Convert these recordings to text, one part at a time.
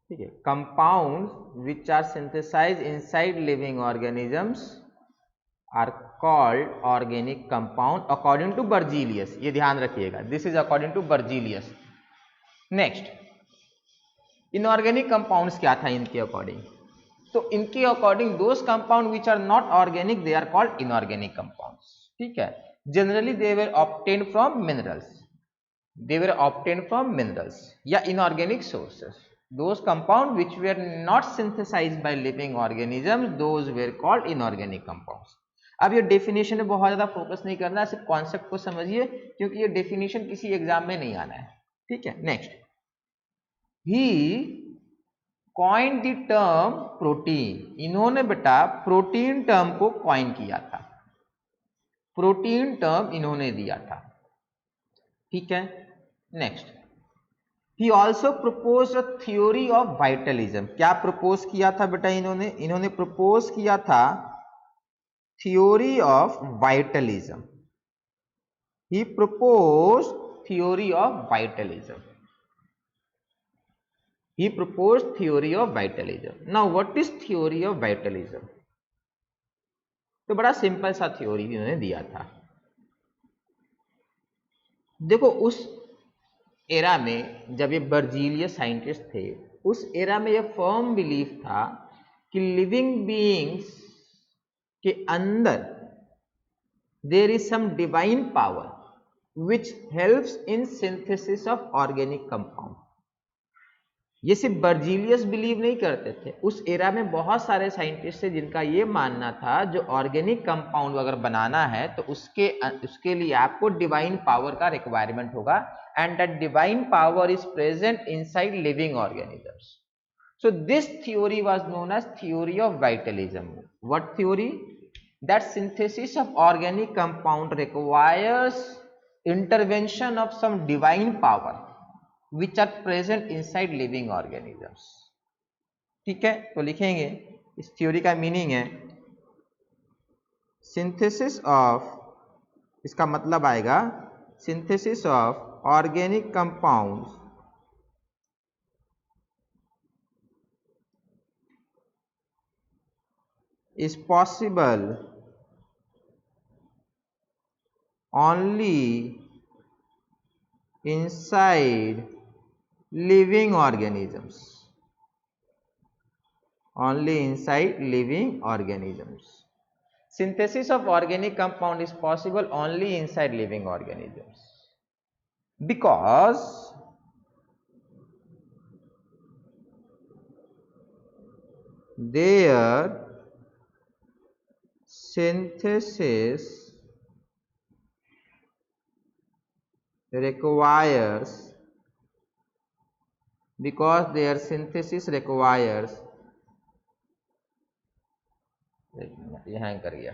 ठीक है, compounds which are synthesise inside living organisms are called organic compound according to Berzelius. ये ध्यान रखिएगा, this is according to Berzelius. Next, inorganic compounds क्या था इनके अकॉर्डिंग? तो इनके according those compound which are not organic they are called inorganic compounds. ठीक है, generally they were obtain from minerals, they were obtained from minerals या inorganic sources. Those compounds which were not synthesized by living organisms, those were called inorganic compounds. अब ये definition में बहुत ज्यादा focus नहीं करना है, सिर्फ कॉन्सेप्ट को समझिए क्योंकि ये डेफिनेशन किसी एग्जाम में नहीं आना है। ठीक है, next, he coined the term protein. इन्होंने बेटा प्रोटीन टर्म को कॉइन किया था, प्रोटीन टर्म इन्होंने दिया था। ठीक है, next, he also propose a theory of vitalism. क्या प्रपोज किया था बेटा इन्होंने? इन्होंने प्रपोज किया था theory of vitalism. He propose theory of vitalism, he propose theory of vitalism. Now what is theory of vitalism? तो बड़ा सिंपल सा थ्योरी इन्होंने दिया था। देखो, उस एरा में जब ये बर्जीलियस साइंटिस्ट थे, उस एरा में ये फर्म बिलीफ था कि लिविंग बीइंग्स के अंदर there is some divine power which helps in synthesis of organic compound. ये सिर्फ बर्जीलियस बिलीव नहीं करते थे, उस एरा में बहुत सारे साइंटिस्ट थे जिनका ये मानना था जो ऑर्गेनिक कंपाउंड अगर बनाना है तो उसके लिए आपको डिवाइन पावर का रिक्वायरमेंट होगा, and that divine power is present inside living organisms. So this theory was known as theory of vitalism. What theory? That synthesis of organic compound requires intervention of some divine power which are present inside living organisms. ठीक है, तो लिखेंगे इस theory का meaning है synthesis of, इसका मतलब आएगा synthesis of organic compounds is possible only inside living organisms, only inside living organisms. Synthesis of organic compound is possible only inside living organisms because their synthesis requires, because their synthesis requires, ये hang कर गया,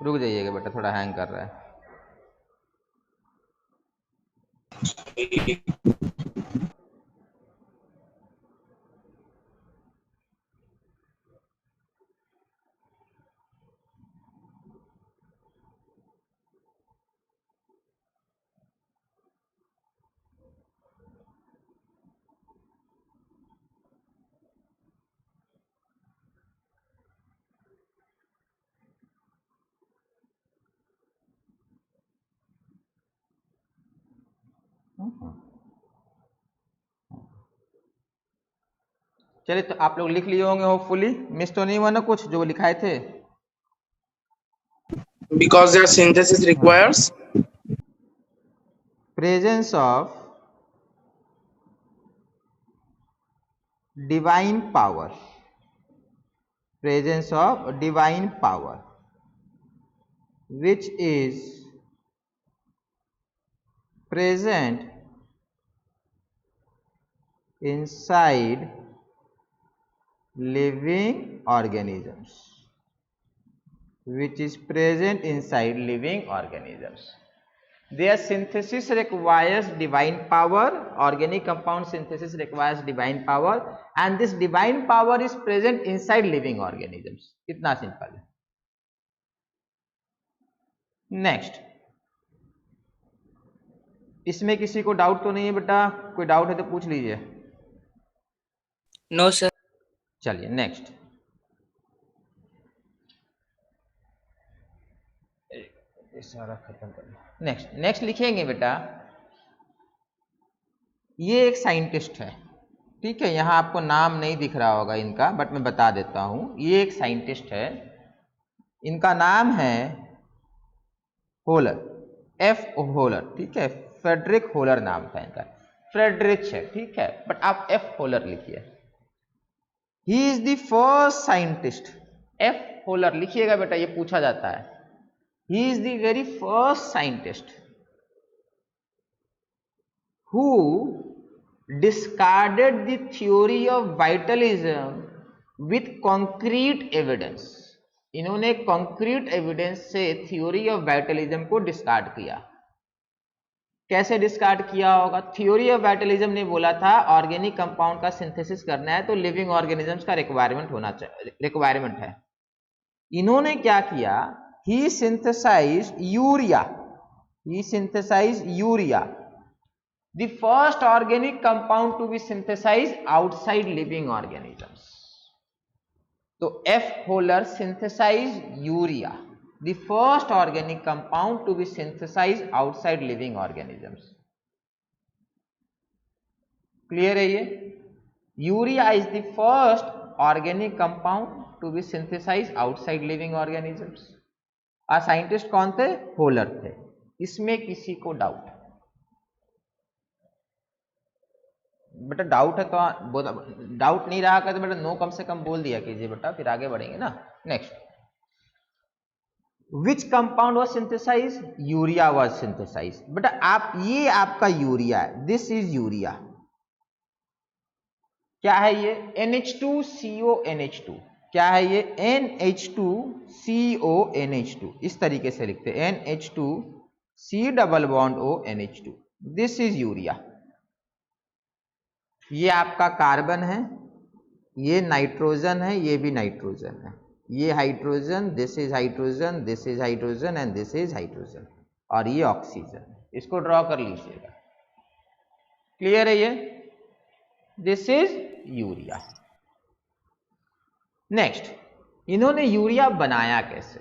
रुक जाइएगा बेटा, थोड़ा hang कर रहा है। चलिए, तो आप लोग लिख लिए होंगे होपफुली, मिस तो नहीं हुआ ना कुछ जो लिखाए थे? Because their synthesis requires presence of divine power, presence of divine power which is present inside living organisms, which is present inside living organisms. their synthesis requires divine power. Organic compound synthesis requires divine power and this divine power is present inside living organisms. इतना simple है. Next, इसमें किसी को doubt तो नहीं है बेटा? कोई डाउट है तो पूछ लीजिए. No, sir. चलिए नेक्स्ट. सारा खत्म कर. नेक्स्ट लिखेंगे बेटा. ये एक साइंटिस्ट है, ठीक है. यहां आपको नाम नहीं दिख रहा होगा इनका, बट मैं बता देता हूं. ये एक साइंटिस्ट है, इनका नाम है होलर, एफ होलर, ठीक है. फ्रेडरिक होलर नाम था इनका. फ्रेडरिच है, ठीक है, बट आप एफ होलर लिखिए. He is the first scientist. F holer लिखिएगा बेटा, ये पूछा जाता है. He is the very first scientist who discarded the theory of vitalism with concrete evidence. इन्होंने concrete evidence से theory of vitalism को discard किया. कैसे discard किया होगा? theory of vitalism ने बोला था ऑर्गेनिक कंपाउंड का सिंथेसिस करना है तो लिविंग ऑर्गेनिजम्स का रिक्वायरमेंट होना चाहिए, रिक्वायरमेंट है. इन्होंने क्या किया? He synthesized urea. He synthesized urea, the first organic compound to be synthesized outside living organisms. So F. Holler synthesized urea, the first organic compound to be synthesized outside living organisms. Clear है ये? Urea is the first organic compound to be synthesized outside living organisms. और scientist कौन थे? Holer थे. इसमें किसी को doubt? बेटा डाउट है तो डाउट नहीं रहा कर तो बेटा नो कम से कम बोल दिया कीजिए बेटा, फिर आगे बढ़ेंगे ना. Next, which compound was synthesise? Urea was synthesise. बेटा आप, ये आपका यूरिया है, दिस इज यूरिया. क्या है ये? NH2CONH2. क्या है ये? NH2CONH2. इस तरीके से लिखते हैं, NH2C+ONH2. This is urea. ये आपका कार्बन है, ये नाइट्रोजन है, ये भी नाइट्रोजन है, ये hydrogen, this is hydrogen, this is hydrogen and this is hydrogen, और ये ऑक्सीजन. इसको ड्रॉ कर लीजिएगा. क्लियर है ये? This is urea. नेक्स्ट, इन्होंने यूरिया बनाया कैसे?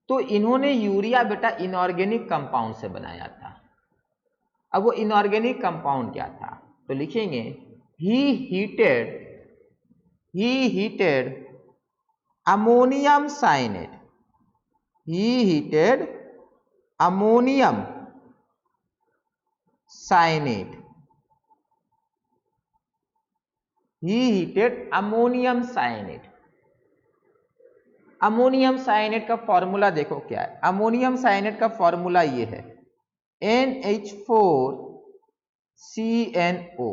तो इन्होंने यूरिया बेटा इनऑर्गेनिक कंपाउंड से बनाया था. अब वो इनऑर्गेनिक कंपाउंड क्या था? तो लिखेंगे he heated ammonium cyanate. He heated ammonium cyanate. He heated ammonium cyanide. Ammonium cyanate का फॉर्मूला देखो क्या है. अमोनियम साइनेट का फॉर्मूला ये है NH4CNO.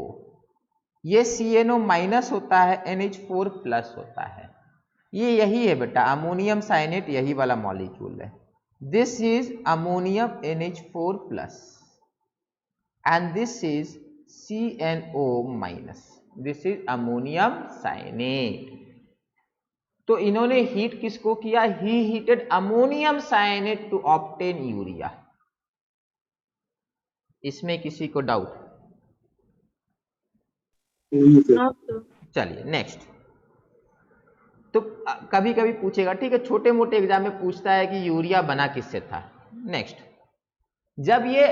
ये CNO माइनस होता है, NH4 प्लस होता है. ये यही है बेटा अमोनियम साइनेट, यही वाला मॉलिक्यूल है. This is ammonium NH4 plus and this is CNO minus. This is ammonium cyanate. तो इन्होंने हीट किसको किया? He heated ammonium cyanate to obtain urea. इसमें किसी को डाउट? चलिए नेक्स्ट. तो कभी कभी पूछेगा, ठीक है, छोटे मोटे एग्जाम में पूछता है कि यूरिया बना किससे था. नेक्स्ट, जब ये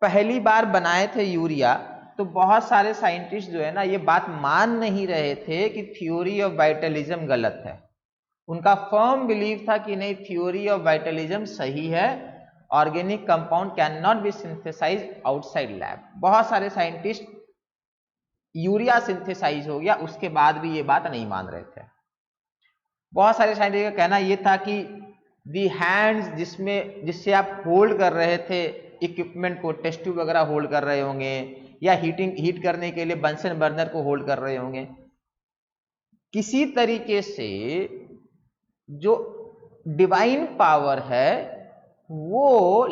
पहली बार बनाए थे यूरिया तो बहुत सारे साइंटिस्ट जो है ना ये बात मान नहीं रहे थे कि थ्योरी ऑफ वाइटलिज्म गलत है. उनका फर्म बिलीव था कि नहीं, थ्योरी ऑफ वाइटलिज्म सही है, organic compound can not be synthesize outside lab. बहुत सारे साइंटिस्ट यूरिया सिंथेसाइज हो गया उसके बाद भी ये बात नहीं मान रहे थे. बहुत सारे साइंटिस्ट का कहना ये था कि दी हैंड्स जिससे आप होल्ड कर रहे थे इक्विपमेंट को, टेस्ट ट्यूब वगैरह होल्ड कर रहे होंगे या हीट करने के लिए बंसन बर्नर को होल्ड कर रहे होंगे, किसी तरीके से जो डिवाइन पावर है वो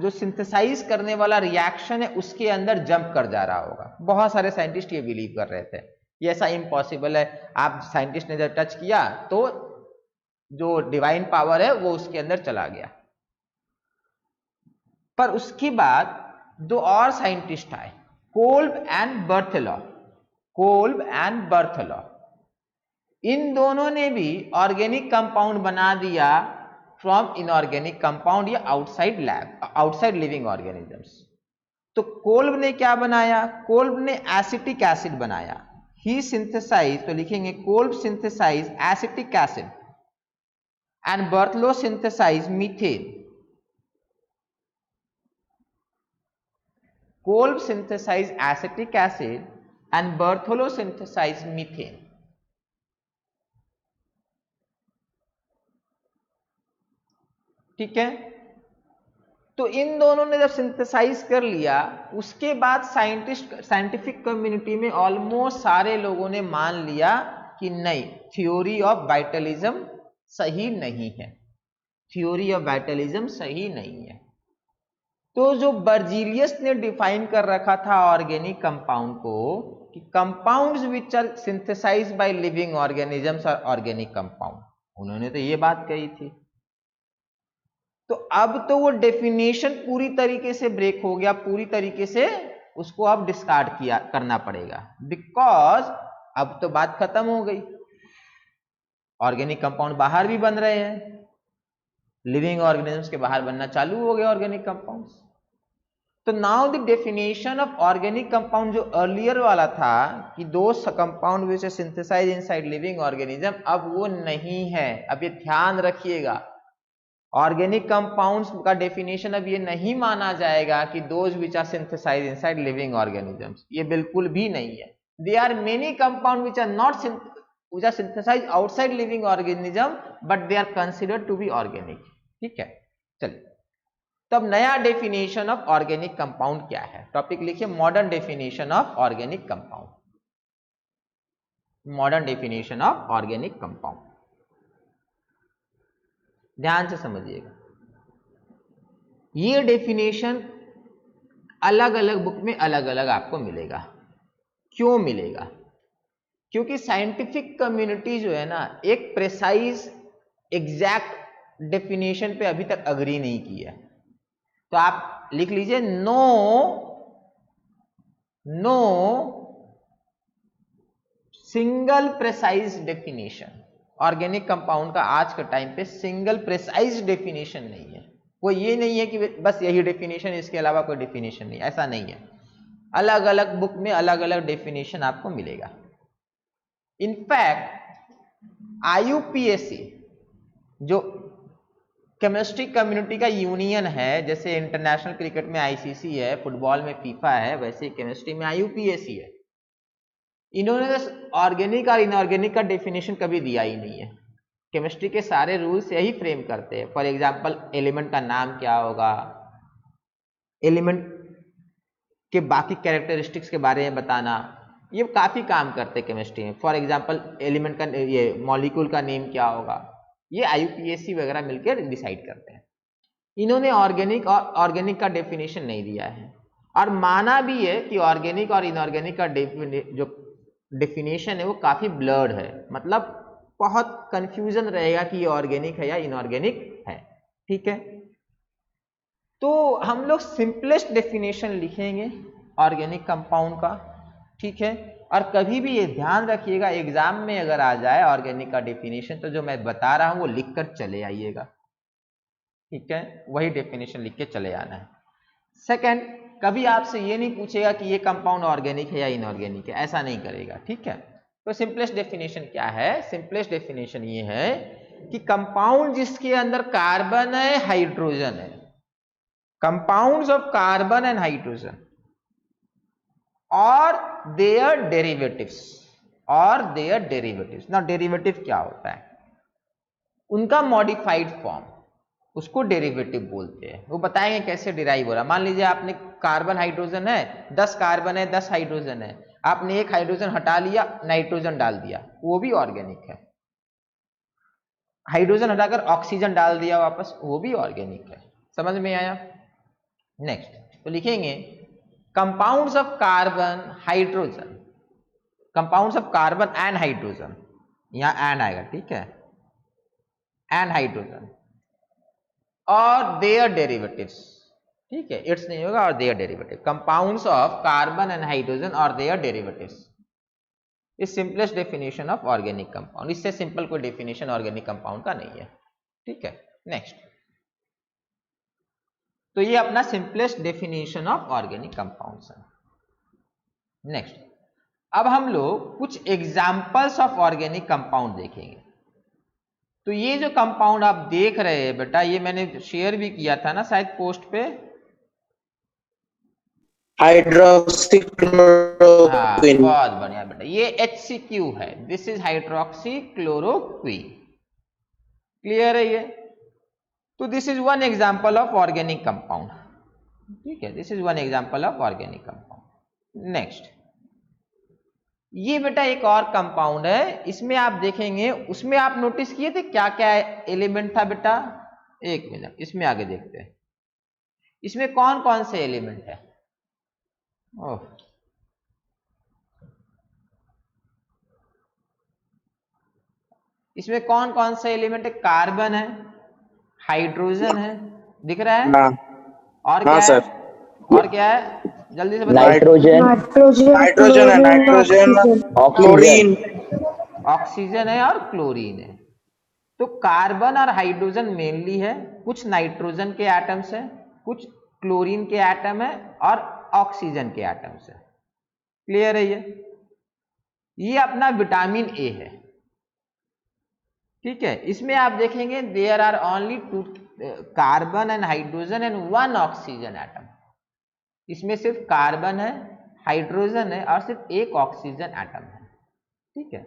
जो सिंथेसाइज करने वाला रिएक्शन है उसके अंदर जंप कर जा रहा होगा। बहुत सारे साइंटिस्ट ये बिलीव कर रहे थे ये ऐसा इम्पॉसिबल है। आप साइंटिस्ट ने जब टच किया तो जो डिवाइन पावर है वो उसके अंदर चला गया। पर उसके बाद दो और साइंटिस्ट आए, कोल्ब एंड बर्थेलॉ। कोल्ब एंड बर्थेलॉ, इन दोनों ने भी ऑर्गेनिक कंपाउंड बना दिया फ्रॉम इनऑर्गेनिक कंपाउंड या outside lab, outside living organisms. तो कोल्ब ने क्या बनाया? कोल्ब ने एसिटिक एसिड बनाया। ही सिंथेसाइज, तो लिखेंगे Kolbe synthesize acetic acid and Berthelot synthesize methane. Kolb synthesized acetic acid and Bartholomew synthesized methane. ठीक है, तो इन दोनों ने जब सिंथेसाइज कर लिया उसके बाद साइंटिफिक कम्युनिटी में ऑलमोस्ट सारे लोगों ने मान लिया कि नहीं, थ्योरी ऑफ वाइटलिज्म सही नहीं है, थ्योरी ऑफ वाइटलिज्म सही नहीं है। तो जो बर्जीलियस ने डिफाइन कर रखा था ऑर्गेनिक कंपाउंड को कि compounds which are synthesised by living organisms are organic compound, उन्होंने तो ये बात कही थी। तो अब तो वो डेफिनेशन पूरी तरीके से ब्रेक हो गया, पूरी तरीके से उसको अब डिस्कार्ड करना पड़ेगा, बिकॉज अब तो बात खत्म हो गई। ऑर्गेनिक कंपाउंड बाहर भी बन रहे हैं, लिविंग ऑर्गेनिजम्स के बाहर बनना चालू हो गए ऑर्गेनिक कंपाउंड्स। तो now the definition of organic compound जो अर्लियर वाला था कि those compound which are synthesized inside living organism, अब वो नहीं है। अब ये ध्यान रखिएगा, ऑर्गेनिक कंपाउंड्स का डेफिनेशन अब ये नहीं माना जाएगा कि those which are synthesized inside living organisms, ये बिल्कुल भी नहीं है। They are many compound which are not which are synthesized outside living organism but they are considered to be organic। ठीक है, चलिए तब नया डेफिनेशन ऑफ ऑर्गेनिक कंपाउंड क्या है? टॉपिक लिखिए modern definition of organic compound. Modern definition of organic compound, ध्यान से समझिएगा। ये डेफिनेशन अलग अलग बुक में अलग अलग आपको मिलेगा। क्यों मिलेगा? क्योंकि साइंटिफिक कम्युनिटी जो है ना एक प्रेसाइज एग्जैक्ट डेफिनेशन पे अभी तक अग्री नहीं की है। तो आप लिख लीजिए no single precise definition. Organic compound का आज के टाइम पे सिंगल प्रेसाइज डेफिनेशन नहीं है। वो ये नहीं है कि बस यही डेफिनेशन, इसके अलावा कोई डेफिनेशन नहीं, ऐसा नहीं है। अलग अलग बुक में अलग अलग डेफिनेशन आपको मिलेगा। इनफैक्ट IUPAC जो केमिस्ट्री कम्युनिटी का यूनियन है, जैसे इंटरनेशनल क्रिकेट में ICC है, फुटबॉल में FIFA है, वैसे केमिस्ट्री में IUPAC है। इन्होंने ऑर्गेनिक और इनऑर्गेनिक का डेफिनेशन कभी दिया ही नहीं है। केमिस्ट्री के सारे रूल्स यही फ्रेम करते हैं। फॉर एग्जांपल एलिमेंट का नाम क्या होगा, एलिमेंट के बाकी कैरेक्टरिस्टिक्स के बारे में बताना, ये काफी काम करते हैं केमिस्ट्री में। फॉर एग्जांपल एलिमेंट का ये मॉलिक्यूल का नेम क्या होगा, ये IUPAC वगैरह मिलकर डिसाइड करते हैं। इन्होंने ऑर्गेनिक और ऑर्गेनिक का डेफिनेशन नहीं दिया है, और माना भी है कि ऑर्गेनिक और इनऑर्गेनिक का जो डेफिनेशन है वो काफी ब्लर्ड है, मतलब बहुत कंफ्यूजन रहेगा कि ये ऑर्गेनिक है या इनऑर्गेनिक है। ठीक है, तो हम लोग सिंपलेस्ट डेफिनेशन लिखेंगे ऑर्गेनिक कंपाउंड का। ठीक है, और कभी भी ये ध्यान रखिएगा एग्जाम में अगर आ जाए ऑर्गेनिक का डेफिनेशन तो जो मैं बता रहा हूं वो लिखकर चले आइएगा। ठीक है, वही डेफिनेशन लिख के चले आना है। सेकंड, कभी आपसे ये नहीं पूछेगा कि ये कंपाउंड ऑर्गेनिक है या इनऑर्गेनिक है, ऐसा नहीं करेगा। ठीक है, तो सिंपलेस्ट डेफिनेशन क्या है? सिंपलेस्ट डेफिनेशन ये है कि कंपाउंड जिसके अंदर कार्बन है, हाइड्रोजन है, compounds of carbon and hydrogen और देयर डेरिवेटिव्स, ना डेरिवेटिव क्या होता है? उनका मॉडिफाइड फॉर्म, उसको डेरिवेटिव बोलते हैं। वो बताएंगे कैसे डिराइव हो रहा है। मान लीजिए आपने कार्बन हाइड्रोजन है, 10 कार्बन है, 10 हाइड्रोजन है, आपने एक हाइड्रोजन हटा लिया, नाइट्रोजन डाल दिया, वो भी ऑर्गेनिक है। हाइड्रोजन हटाकर ऑक्सीजन डाल दिया वापस, वो भी ऑर्गेनिक है। समझ में आया? नेक्स्ट तो लिखेंगे compounds of carbon hydrogen, compounds of carbon and hydrogen, यहां एंड आएगा, ठीक है, एंड हाइड्रोजन और देयर डेरिवेटिव्स, ठीक है, इट्स नहीं होगा, और their derivative, compounds of carbon and hydrogen और their derivatives is simplest definition of organic compound. इससे सिंपल कोई डेफिनेशन ऑर्गेनिक कंपाउंड का नहीं है, ठीक है। नेक्स्ट, तो ये अपना simplest definition of organic compounds है। नेक्स्ट, अब हम लोग कुछ एग्जांपल्स ऑफ ऑर्गेनिक कंपाउंड देखेंगे। तो ये जो कंपाउंड आप देख रहे हैं बेटा, ये मैंने शेयर भी किया था ना शायद पोस्ट पे, हाइड्रोक्सीक्लोरोक्विन। बहुत बढ़िया बेटा, ये HCQ है, दिस इज हाइड्रोक्सीक्लोरोक्विन, क्लियर है ये? तो this is one example of organic compound, ठीक है, this is one example of organic compound. Next, ये बेटा एक और कंपाउंड है, इसमें आप देखेंगे, उसमें आप नोटिस किए थे क्या क्या एलिमेंट था बेटा? एक मिनट, इसमें आगे देखते हैं, इसमें कौन कौन से एलिमेंट है? ओह, इसमें कौन कौन से एलिमेंट है? कार्बन है, हाइड्रोजन है, दिख रहा है, और क्या है? और क्या है? जल्दी से बताइए। नाइट्रोजन है, नाइट्रोजन, क्लोरीन, ऑक्सीजन है और क्लोरीन है। तो कार्बन और हाइड्रोजन मेनली है, कुछ नाइट्रोजन के एटम्स है, कुछ क्लोरीन के एटम है और ऑक्सीजन के एटम्स है, क्लियर है ये अपना विटामिन ए है, ठीक है। इसमें आप देखेंगे there are only 2 carbon and hydrogen and 1 oxygen atom, इसमें सिर्फ कार्बन है, हाइड्रोजन है और सिर्फ एक ऑक्सीजन एटम है, ठीक है।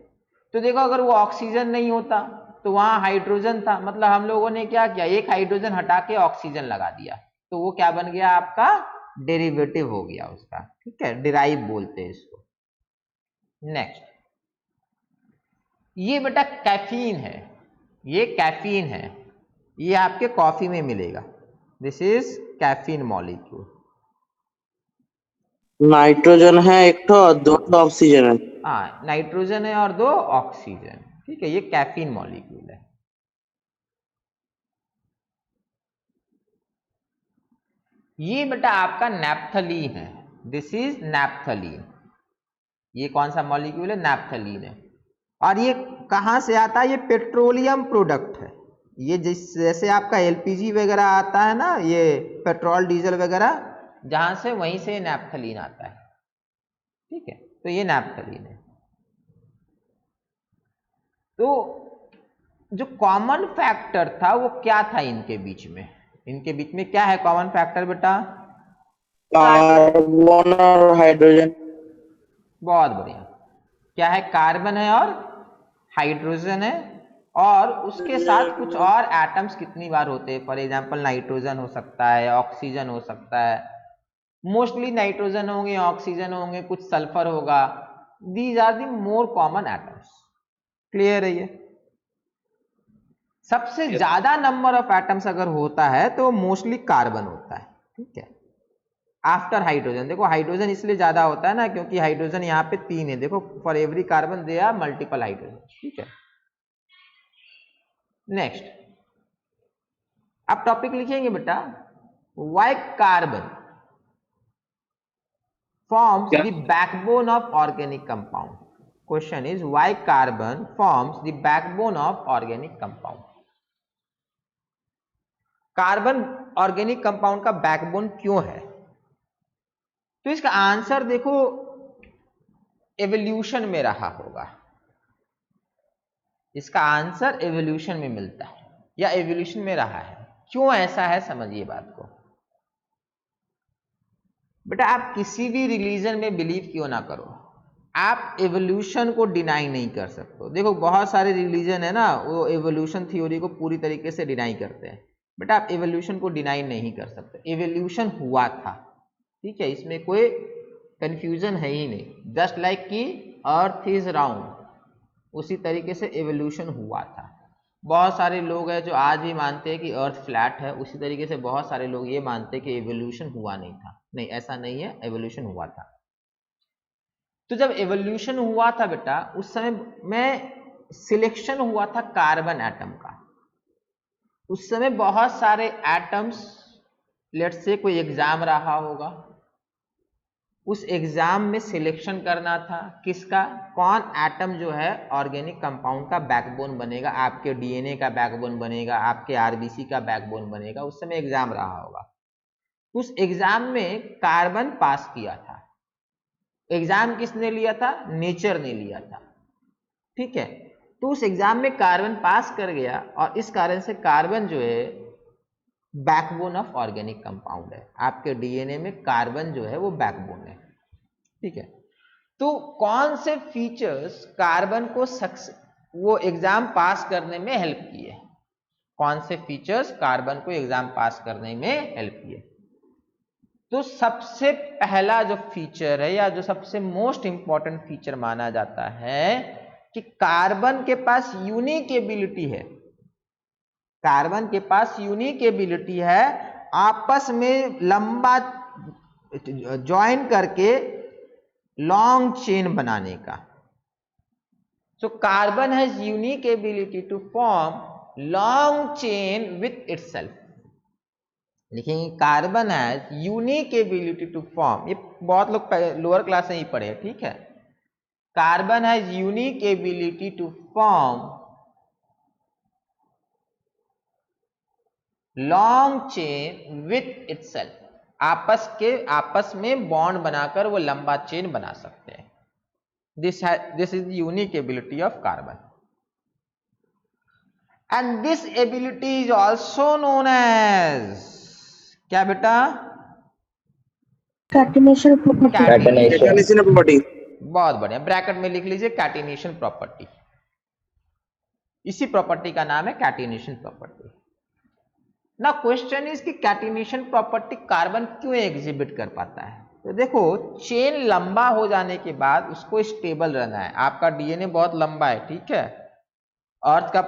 तो देखो, अगर वो ऑक्सीजन नहीं होता तो वहां हाइड्रोजन था, मतलब हम लोगों ने क्या किया, एक हाइड्रोजन हटा के ऑक्सीजन लगा दिया, तो वो क्या बन गया? आपका डेरिवेटिव हो गया उसका, ठीक है, डिराइव बोलते हैं इसको। नेक्स्ट, ये बेटा कैफीन है, ये कैफीन है, ये आपके कॉफी में मिलेगा, this is caffeine molecule. Nitrogen है एक तो और 2 ऑक्सीजन है। हाँ, नाइट्रोजन है और 2 ऑक्सीजन, ठीक है, ये कैफीन मॉलिक्यूल है। ये बेटा आपका नैप्थलीन है, दिस इज नैप्थलीन, ये कौन सा मॉलिक्यूल है? नैप्थलीन है। और ये कहां से आता है? ये पेट्रोलियम प्रोडक्ट है, ये जैसे आपका LPG वगैरह आता है ना, ये पेट्रोल डीजल वगैरह, जहां से वहीं से नैप्थलीन आता है, ठीक है, तो ये नैप्थलीन है। तो जो कॉमन फैक्टर था वो क्या था इनके बीच में? इनके बीच में क्या है कॉमन फैक्टर बेटा? कार्बन और हाइड्रोजन। बहुत बढ़िया, क्या है? कार्बन है और हाइड्रोजन है, और उसके साथ कुछ और एटम्स कितनी बार होते हैं? फॉर एग्जांपल नाइट्रोजन हो सकता है, ऑक्सीजन हो सकता है, मोस्टली नाइट्रोजन होंगे, ऑक्सीजन होंगे, कुछ सल्फर होगा, these are the more common atoms, clear है ये? सबसे ज्यादा नंबर ऑफ एटम्स अगर होता है तो मोस्टली कार्बन होता है, ठीक है, आफ्टर हाइड्रोजन। देखो हाइड्रोजन इसलिए ज्यादा होता है ना, क्योंकि हाइड्रोजन यहाँ पे 3 है, देखो for every carbon they are multiple hydrogen, ठीक है। नेक्स्ट, आप टॉपिक लिखेंगे बेटा, why carbon forms the backbone of organic compound. Question is why carbon forms the backbone of organic compound. Carbon organic compound का बैकबोन क्यों है? तो इसका आंसर देखो एवोल्यूशन में रहा होगा, इसका आंसर एवोल्यूशन में मिलता है या एवोल्यूशन में रहा है। क्यों ऐसा है समझिए बात को बेटा। आप किसी भी रिलीजन में बिलीव क्यों ना करो, आप एवोल्यूशन को डिनाई नहीं कर सकते। देखो बहुत सारे रिलीजन है ना, वो एवोल्यूशन थ्योरी को पूरी तरीके से डिनाई करते हैं, बट आप एवोल्यूशन को डिनाई नहीं कर सकते। एवोल्यूशन हुआ था, ठीक है, इसमें कोई कंफ्यूजन है ही नहीं। जस्ट लाइक कि अर्थ इज राउंड, उसी तरीके से एवोल्यूशन हुआ था। बहुत सारे लोग हैं जो आज भी मानते हैं कि अर्थ फ्लैट है, उसी तरीके से बहुत सारे लोग ये मानते हैं कि एवोल्यूशन हुआ नहीं था। नहीं, ऐसा नहीं है, एवोल्यूशन हुआ था। तो जब एवोल्यूशन हुआ था बेटा, उस समय में सिलेक्शन हुआ था कार्बन एटम का। उस समय बहुत सारे एटम्स, लेट्स से कोई एग्जाम रहा होगा, उस एग्जाम में सिलेक्शन करना था किसका, कौन एटम जो है ऑर्गेनिक कंपाउंड का बैकबोन बनेगा, आपके डीएनए का बैकबोन बनेगा, आपके आरबीसी का बैकबोन बनेगा। उस समय एग्जाम रहा होगा। उस एग्जाम में कार्बन पास किया था। एग्जाम किसने लिया था? नेचर ने लिया था। ठीक है, तो उस एग्जाम में कार्बन पास कर गया और इस कारण से कार्बन जो है बैकबोन ऑफ ऑर्गेनिक कंपाउंड है। आपके डीएनए में कार्बन जो है वो बैकबोन है। ठीक है, तो कौन से फीचर्स कार्बन को वो एग्जाम पास करने में हेल्प किए? कौन से फीचर्स कार्बन को एग्जाम पास करने में हेल्प किए? तो सबसे पहला जो फीचर है या जो सबसे मोस्ट इंपॉर्टेंट फीचर माना जाता है कि कार्बन के पास यूनिक एबिलिटी है। कार्बन के पास यूनिक एबिलिटी है आपस में लंबा ज्वाइन करके लॉन्ग चेन बनाने का। So carbon has unique ability to form long chain with itself. लिखेंगे carbon has unique ability to form, ये बहुत लोग लोअर क्लास में ही पढ़े, ठीक है। Carbon has unique ability to form long chain with itself. आपस में बॉन्ड बनाकर वो लंबा चेन बना सकते हैं। This is the unique ability of carbon, and this ability is also known as क्या बेटा? Catenation property. बहुत बढ़िया, ब्रैकेट में लिख लीजिए कैटिनेशन प्रॉपर्टी। इसी प्रॉपर्टी का नाम है कैटिनेशन प्रॉपर्टी। ना क्वेश्चन इज कि कैटिनेशन प्रॉपर्टी कार्बन क्यों एग्जिबिट कर पाता है? तो देखो, चेन लंबा हो जाने के बाद उसको स्टेबल रहना है। आपका डीएनए बहुत लंबा है, ठीक है, अर्थ का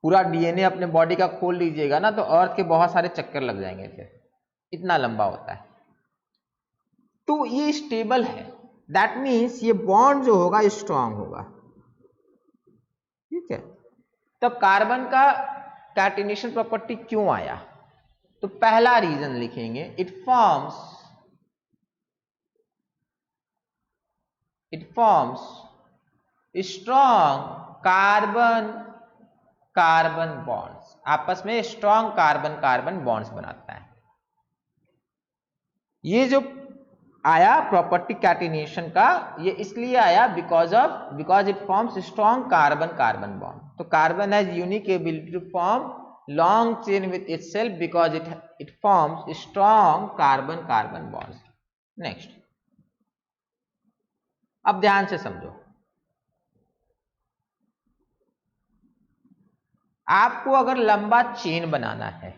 पूरा डीएनए अपने बॉडी का खोल लीजिएगा ना तो अर्थ के बहुत सारे चक्कर लग जाएंगे, फिर इतना लंबा होता है। तो ये स्टेबल है, दैट मीन्स ये बॉन्ड जो होगा स्ट्रांग होगा। ठीक है, तब कार्बन का कैटिनेशन प्रॉपर्टी क्यों आया? तो पहला रीजन लिखेंगे, it forms strong carbon carbon bonds. आपस में स्ट्रांग कार्बन कार्बन बॉन्ड्स बनाता है। ये जो आया प्रॉपर्टी कैटिनेशन का, ये इसलिए आया because it forms strong carbon carbon bond. तो carbon has unique ability to form long chain with itself because it forms strong carbon carbon bonds. Next, अब ध्यान से समझो, आपको अगर लंबा चेन बनाना है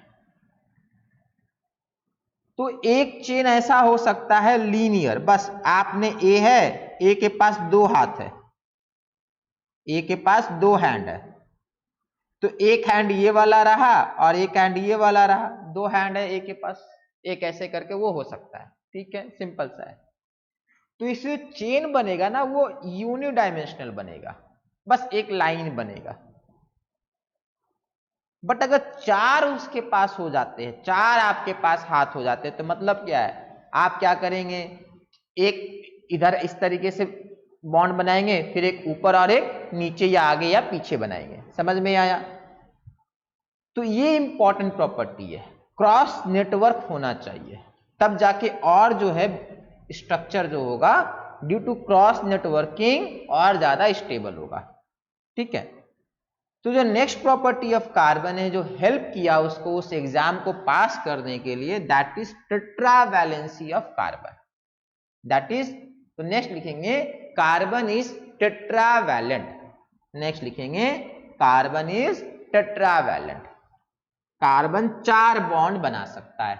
तो एक चेन ऐसा हो सकता है लीनियर, बस आपने ए है, ए के पास दो हाथ है, ए के पास दो हैंड है, तो एक हैंड ये वाला रहा और एक हैंड ये वाला रहा, दो हैंड है ए के पास, एक ऐसे करके वो हो सकता है। ठीक है, सिंपल सा है। तो इससे चेन बनेगा ना वो यूनिडायमेंशनल बनेगा, बस एक लाइन बनेगा। बट अगर चार उसके पास हो जाते हैं, चार आपके पास हाथ हो जाते हैं, तो मतलब क्या है, आप क्या करेंगे, एक इधर इस तरीके से बॉन्ड बनाएंगे, फिर एक ऊपर और एक नीचे या आगे या पीछे बनाएंगे। समझ में आया? तो ये इंपॉर्टेंट प्रॉपर्टी है, क्रॉस नेटवर्क होना चाहिए, तब जाके और जो है स्ट्रक्चर जो होगा ड्यू टू क्रॉस नेटवर्किंग और ज्यादा स्टेबल होगा। ठीक है, तो जो नेक्स्ट प्रॉपर्टी ऑफ कार्बन है जो हेल्प किया उसको उस एग्जाम को पास करने के लिए, that is tetravalency of carbon. That is, तो नेक्स्ट लिखेंगे कार्बन इज टेट्रावैलेंट। नेक्स्ट लिखेंगे कार्बन इज टेट्रावैलेंट। कार्बन चार बॉन्ड बना सकता है,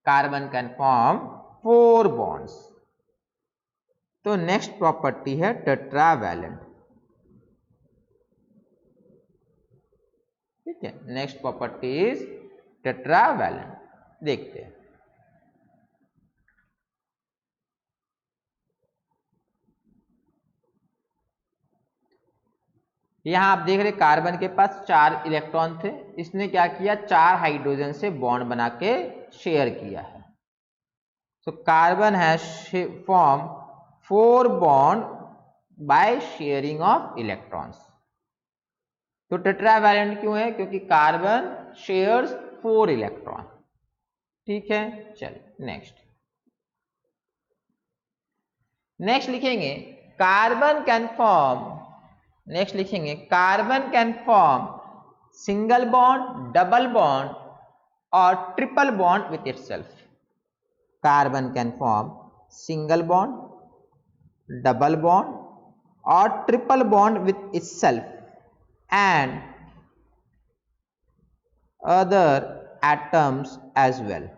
कार्बन कैन फॉर्म 4 बॉन्ड्स। तो नेक्स्ट प्रॉपर्टी है टेट्रावैलेंट। ठीक है। नेक्स्ट प्रॉपर्टी इज टेट्रावैलेंट, देखते हैं। यहां आप देख रहे कार्बन के पास 4 इलेक्ट्रॉन थे, इसने क्या किया 4 हाइड्रोजन से बॉन्ड बना के शेयर किया है। तो carbon has form 4 bond by sharing of electrons. तो टेट्रावैलेंट क्यों है? क्योंकि कार्बन शेयर्स 4 इलेक्ट्रॉन। ठीक है, चलिए नेक्स्ट लिखेंगे कार्बन कैन फॉर्म, नेक्स्ट लिखेंगे carbon can form single bond, double bond और triple bond with itself. Carbon can form single bond, double bond और triple bond with itself and other atoms as well.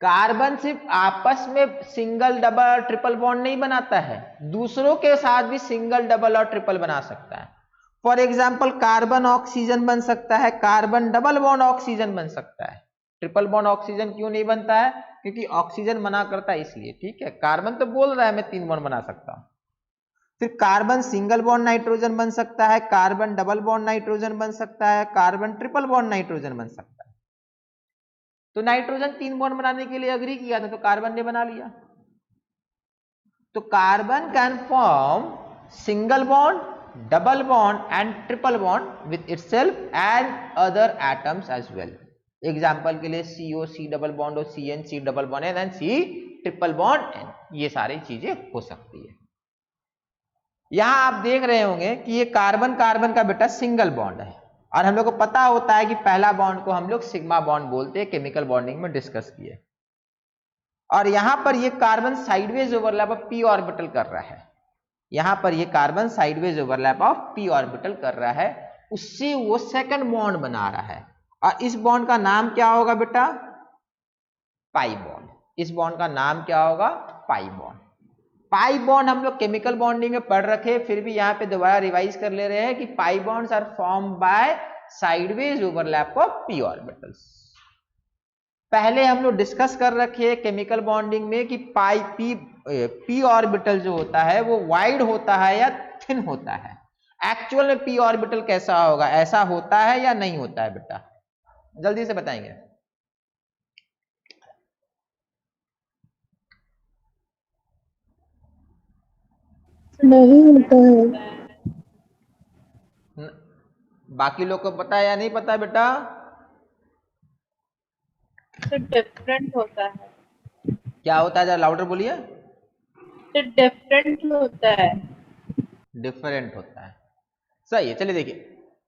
Carbon सिर्फ आपस में single, double और triple bond नहीं बनाता है, दूसरों के साथ भी सिंगल, डबल और ट्रिपल बना सकता है। फॉर एग्जाम्पल कार्बन ऑक्सीजन बन सकता है, कार्बन डबल बॉन्ड ऑक्सीजन बन सकता है। ट्रिपल बॉन्ड ऑक्सीजन क्यों नहीं बनता है? क्योंकि ऑक्सीजन मना करता है इसलिए। ठीक है, कार्बन तो बोल रहा है मैं 3 बॉन्ड बना सकता हूं। फिर कार्बन सिंगल बॉन्ड नाइट्रोजन बन सकता है, कार्बन डबल बॉन्ड नाइट्रोजन बन सकता है, कार्बन ट्रिपल बॉन्ड नाइट्रोजन बन सकता है। तो नाइट्रोजन 3 बॉन्ड बनाने के लिए अग्री किया था, तो कार्बन ने बना लिया। तो carbon can form single bond, double bond and triple bond with itself and other atoms as well. Example के लिए CO C डबल बॉन्ड और CN C double bond N and C triple bond N, ये सारी चीजें हो सकती है। यहां आप देख रहे होंगे कि ये कार्बन कार्बन का बेटा सिंगल बॉन्ड है, और हम लोग को पता होता है कि पहला बॉन्ड को हम लोग सिग्मा बॉन्ड बोलते हैं, केमिकल बॉन्डिंग में डिस्कस किए। और यहां पर ये carbon sideways overlap of p orbital कर रहा है, यहां पर ये carbon sideways overlap of p orbital कर रहा है, उससे वो सेकंड बॉन्ड बना रहा है। और इस बॉन्ड का नाम क्या होगा बेटा? Pi bond. इस बॉन्ड का नाम क्या होगा? Pi bond. पाई बॉन्ड हम लोग केमिकल बॉन्डिंग में पढ़ रखे, फिर भी यहां पे दोबारा रिवाइज कर ले रहे हैं कि pi bonds are form by sideways overlap of p orbitals. पहले हम लोग डिस्कस कर रखे हैं केमिकल बॉन्डिंग में कि p ऑर्बिटल जो होता है वो वाइड होता है या थिन होता है। एक्चुअल में p ऑर्बिटल कैसा होगा? ऐसा होता है या नहीं होता है बेटा? जल्दी से बताएंगे। नहीं होता है। बाकी लोग को पता है या नहीं पता बेटा? तो डिफरेंट होता है। क्या होता है? जरा लाउडर बोलिए। तो डिफरेंट होता है। डिफरेंट होता है, सही है। चलिए देखिए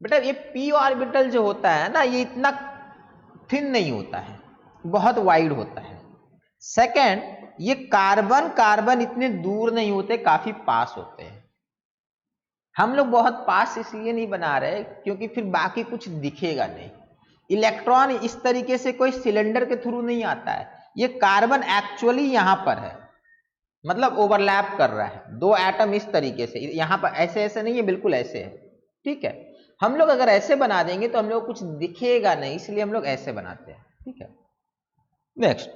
बेटा, ये p ऑर्बिटल जो होता है ना, ये इतना थिन नहीं होता है, बहुत वाइड होता है। सेकंड, ये कार्बन कार्बन इतने दूर नहीं होते, काफी पास होते हैं। हम लोग बहुत पास इसलिए नहीं बना रहे क्योंकि फिर बाकी कुछ दिखेगा नहीं। इलेक्ट्रॉन इस तरीके से कोई सिलेंडर के थ्रू नहीं आता है, ये कार्बन एक्चुअली यहां पर है, मतलब ओवरलैप कर रहा है 2 एटम इस तरीके से। यहां पर ऐसे ऐसे नहीं है, बिल्कुल ऐसे है। ठीक है, हम लोग अगर ऐसे बना देंगे तो हम लोग कुछ दिखेगा नहीं, इसलिए हम लोग ऐसे बनाते हैं। ठीक है, नेक्स्ट,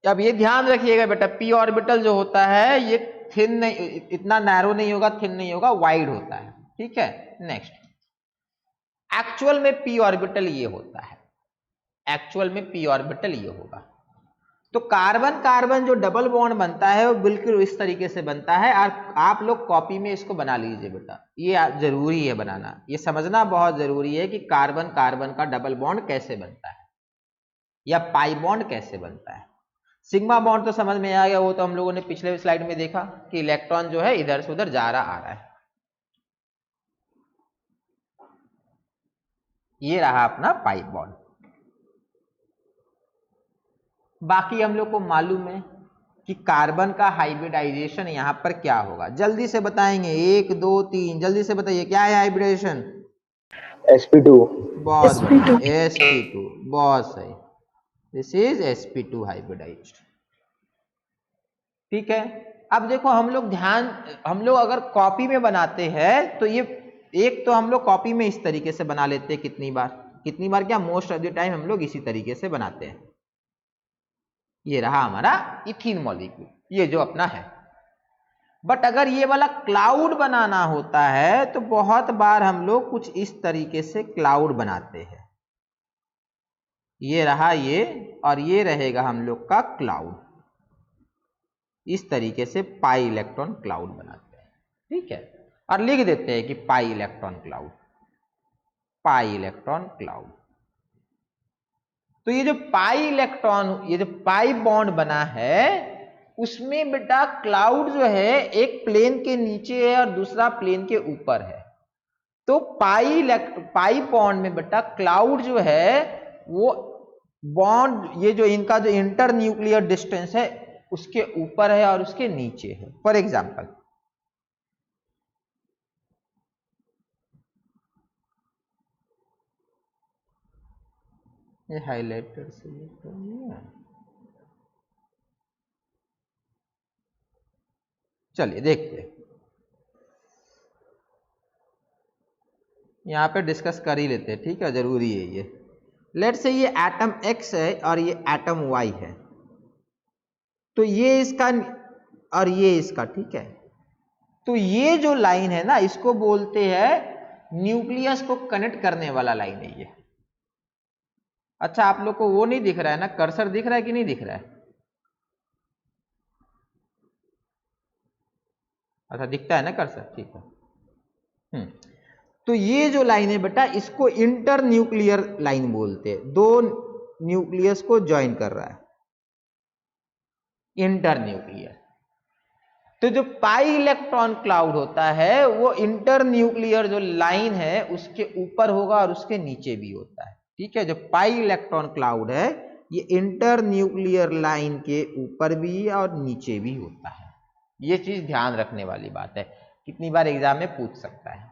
अब ये ध्यान रखिएगा बेटा, p ऑर्बिटल जो होता है ये थिन नहीं, इतना नैरो नहीं होगा, थिन नहीं होगा, वाइड होता है। ठीक है, नेक्स्ट, एक्चुअल में p ऑर्बिटल ये होता है, एक्चुअल में p ऑर्बिटल ये होगा। तो कार्बन कार्बन जो डबल बॉन्ड बनता है वो बिल्कुल इस तरीके से बनता है। और आप लोग कॉपी में इसको बना लीजिए बेटा, ये जरूरी है बनाना, ये समझना बहुत जरूरी है कि कार्बन कार्बन का डबल बॉन्ड कैसे बनता है या पाई बॉन्ड कैसे बनता है। सिग्मा बॉन्ड तो समझ में आ गया, वो तो हम लोगों ने पिछले स्लाइड में देखा कि इलेक्ट्रॉन जो है इधर से उधर जा रहा आ रहा है। ये रहा अपना पाई बॉन्ड। बाकी हम लोग को मालूम है कि कार्बन का हाइब्रिडाइजेशन यहां पर क्या होगा, जल्दी से बताएंगे। 1 2 3 जल्दी से बताइए, क्या है हाइब्रिडेशन? sp2। बहुत बढ़िया, sp2, बहुत सही। This is sp2 hybridized. ठीक है, अब देखो हम लोग अगर कॉपी में बनाते हैं तो ये एक तो हम लोग कॉपी में इस तरीके से बना लेते हैं, कितनी बार क्या, मोस्ट ऑफ द टाइम हम लोग इसी तरीके से बनाते हैं। ये रहा हमारा इथीन मॉलिक्यूल, ये जो अपना है। बट अगर ये वाला क्लाउड बनाना होता है तो बहुत बार हम लोग कुछ इस तरीके से क्लाउड बनाते हैं। ये रहा ये, और ये रहेगा हम लोग का क्लाउड। इस तरीके से पाई इलेक्ट्रॉन क्लाउड बनाते हैं, ठीक है। और लिख देते हैं कि pi electron cloud, pi electron cloud. तो ये जो पाई इलेक्ट्रॉन, ये जो पाई बॉन्ड बना है, उसमें बेटा क्लाउड जो है एक प्लेन के नीचे है और दूसरा प्लेन के ऊपर है। तो पाई बॉन्ड में बेटा क्लाउड जो है वो बॉन्ड, ये जो इनका जो इंटर न्यूक्लियर डिस्टेंस है उसके ऊपर है और उसके नीचे है। फॉर एग्जाम्पल ये हाइलाइटर से ये तो नहीं है। चलिए देखते हैं, यहां पे डिस्कस कर ही लेते हैं, ठीक है, जरूरी है ये। लेट से ये एटम X है और ये एटम Y है, तो ये इसका और ये इसका, ठीक है। तो ये जो लाइन है ना, इसको बोलते हैं न्यूक्लियस को कनेक्ट करने वाला लाइन है ये। अच्छा, आप लोग को वो नहीं दिख रहा है ना, कर्सर दिख रहा है कि नहीं दिख रहा है? अच्छा दिखता है ना कर्सर, ठीक है। तो ये जो लाइन है बेटा, इसको इंटर न्यूक्लियर लाइन बोलते हैं, दो न्यूक्लियस को ज्वाइन कर रहा है, इंटर न्यूक्लियर। तो जो पाई इलेक्ट्रॉन क्लाउड होता है वो इंटर न्यूक्लियर जो लाइन है उसके ऊपर होगा और उसके नीचे भी होता है, ठीक है। जो पाई इलेक्ट्रॉन क्लाउड है ये इंटर न्यूक्लियर लाइन के ऊपर भी और नीचे भी होता है। ये चीज ध्यान रखने वाली बात है, कितनी बार एग्जाम में पूछ सकता है।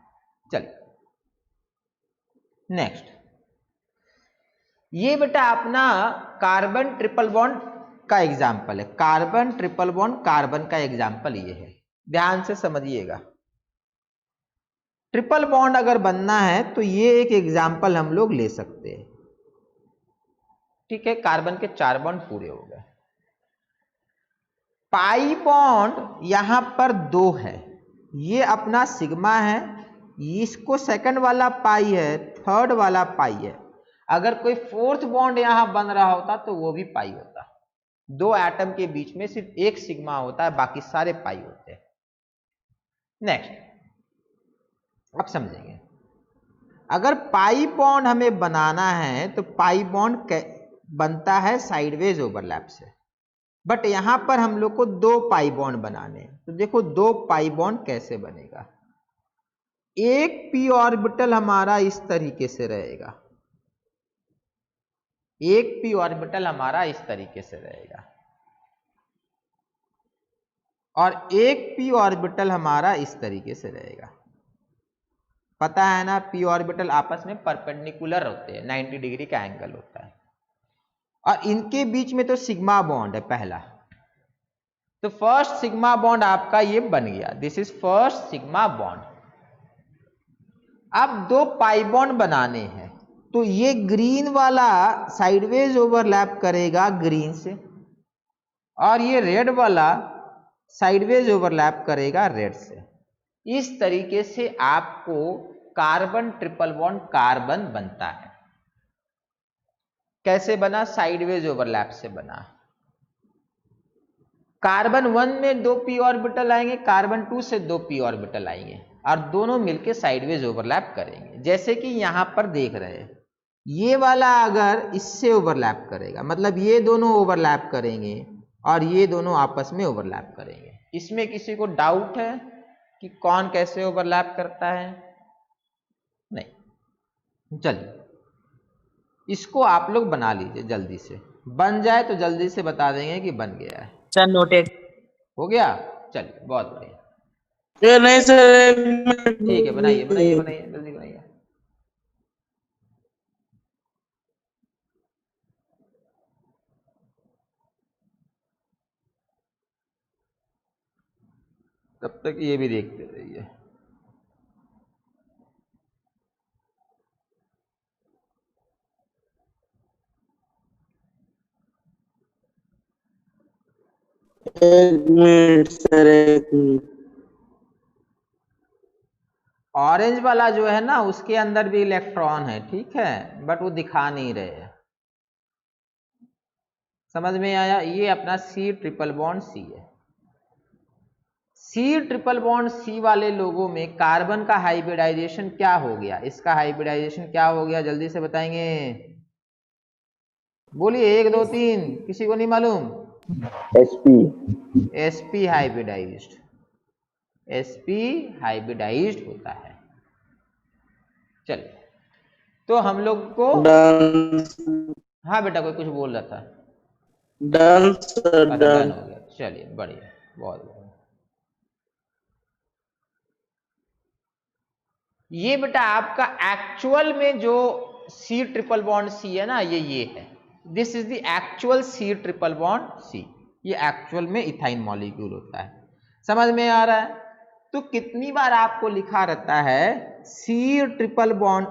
चलिए नेक्स्ट, ये बेटा अपना कार्बन ट्रिपल बॉन्ड का एग्जाम्पल है। कार्बन ट्रिपल बॉन्ड कार्बन का एग्जाम्पल ये है, ध्यान से समझिएगा। ट्रिपल बॉन्ड अगर बनना है तो ये एक एग्जाम्पल हम लोग ले सकते हैं, ठीक है। कार्बन के 4 बॉन्ड पूरे हो गए। पाई बॉन्ड यहां पर 2 है, ये अपना सिग्मा है, इसको सेकंड वाला पाई है, थर्ड वाला पाई है। अगर कोई फोर्थ बॉन्ड यहां बन रहा होता तो वो भी पाई होता। 2 एटम के बीच में सिर्फ एक सिग्मा होता है, बाकी सारे पाई होते हैं। नेक्स्ट, अब समझेंगे, अगर पाई बॉन्ड हमें बनाना है तो पाई बॉन्ड बनता है साइडवेज ओवरलैप से। बट यहां पर हम लोग को 2 पाई बॉन्ड बनाने हैं, तो देखो 2 पाई बॉन्ड कैसे बनेगा। एक पी ऑर्बिटल हमारा इस तरीके से रहेगा, एक पी ऑर्बिटल हमारा इस तरीके से रहेगा, और एक पी ऑर्बिटल हमारा इस तरीके से रहेगा। पता है ना, पी ऑर्बिटल आपस में परपेंडिकुलर होते हैं, 90 डिग्री का एंगल होता है, और इनके बीच में तो सिग्मा बॉन्ड है पहला। तो फर्स्ट सिग्मा बॉन्ड आपका ये बन गया, this is first sigma bond. अब 2 पाई बॉन्ड बनाने हैं, तो ये ग्रीन वाला साइडवेज ओवरलैप करेगा ग्रीन से, और ये रेड वाला साइडवेज ओवरलैप करेगा रेड से। इस तरीके से आपको कार्बन ट्रिपल बॉन्ड कार्बन बनता है। कैसे बना? साइडवेज ओवरलैप से बना। कार्बन 1 में 2 पी ऑर्बिटल आएंगे, कार्बन 2 से 2 पी ऑर्बिटल आएंगे, और दोनों मिलके साइडवेज ओवरलैप करेंगे। जैसे कि यहां पर देख रहे हैं, ये वाला अगर इससे ओवरलैप करेगा, मतलब ये दोनों ओवरलैप करेंगे और ये दोनों आपस में ओवरलैप करेंगे। इसमें किसी को डाउट है कि कौन कैसे ओवरलैप करता है? नहीं। चलिए इसको आप लोग बना लीजिए, जल्दी से बन जाए तो जल्दी से बता देंगे कि बन गया है। सर नोटेड हो गया? चलिए बहुत बढ़िया, ये नहीं सर। ठीक है, बनाइए बनाइए बनाइए, जल्दी बनाइए। तब तक ये भी देखते रहिए। एक मिनट सर, एक मिनट। ऑरेंज वाला जो है ना उसके अंदर भी इलेक्ट्रॉन है, ठीक है, बट वो दिखा नहीं रहे। समझ में आया? ये अपना C ट्रिपल बॉन्ड C है। C ट्रिपल बॉन्ड C वाले लोगों में कार्बन का हाइब्रिडाइजेशन क्या हो गया? इसका हाइब्रिडाइजेशन क्या हो गया? जल्दी से बताएंगे, बोलिए 1 2 3। किसी को नहीं मालूम? sp हाइब्रिडाइज्ड, sp हाइब्रिडाइज्ड होता है। चलिए, तो हम लोग को डन। हाँ बेटा कोई कुछ बोल रहा था। डन सर, अच्छा डन डन। हो गया, चलिए बढ़िया, बहुत बढ़िया। ये बेटा आपका एक्चुअल में जो C ट्रिपल बॉन्ड C है ना, ये है, this is the actual C triple bond C। ये एक्चुअल में इथाइन मॉलिक्यूल होता है। समझ में आ रहा है? तो कितनी बार आपको लिखा रहता है C ट्रिपल बॉन्ड,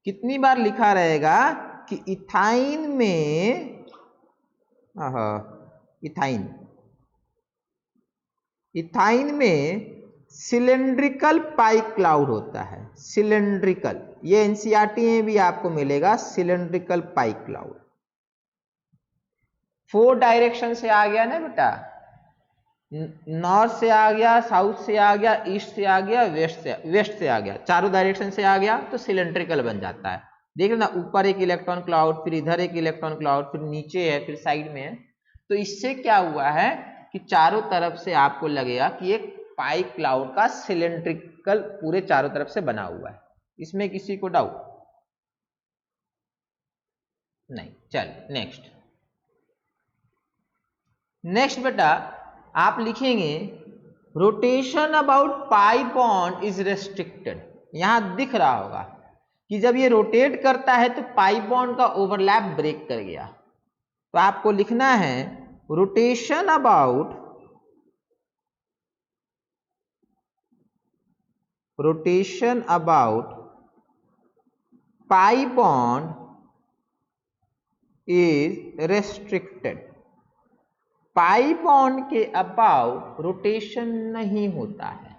कितनी बार लिखा रहेगा कि इथाइन में, इथाइन में सिलेंड्रिकल पाई क्लाउड होता है। सिलेंड्रिकल, ये एनसीईआरटी में भी आपको मिलेगा, सिलेंड्रिकल पाई क्लाउड। 4 डायरेक्शन से आ गया ना बेटा, नॉर्थ से आ गया, साउथ से आ गया, ईस्ट से आ गया, वेस्ट से आ गया, चारों डायरेक्शन से आ गया तो सिलेंड्रिकल बन जाता है। देख ना, ऊपर एक इलेक्ट्रॉन क्लाउड, फिर इधर एक इलेक्ट्रॉन क्लाउड, फिर नीचे है, फिर साइड में है। तो इससे क्या हुआ है कि चारों तरफ से आपको लगेगा कि एक पाई क्लाउड का सिलेंड्रिकल पूरे चारों तरफ से बना हुआ है। इसमें किसी को डाउट नहीं? चलिए नेक्स्ट बेटा आप लिखेंगे rotation about pi bond is restricted. यहां दिख रहा होगा कि जब ये रोटेट करता है तो पाई बॉन्ड का ओवरलैप ब्रेक कर गया। तो आपको लिखना है rotation about pi bond is restricted. Pi bond के अबाउट रोटेशन नहीं होता है,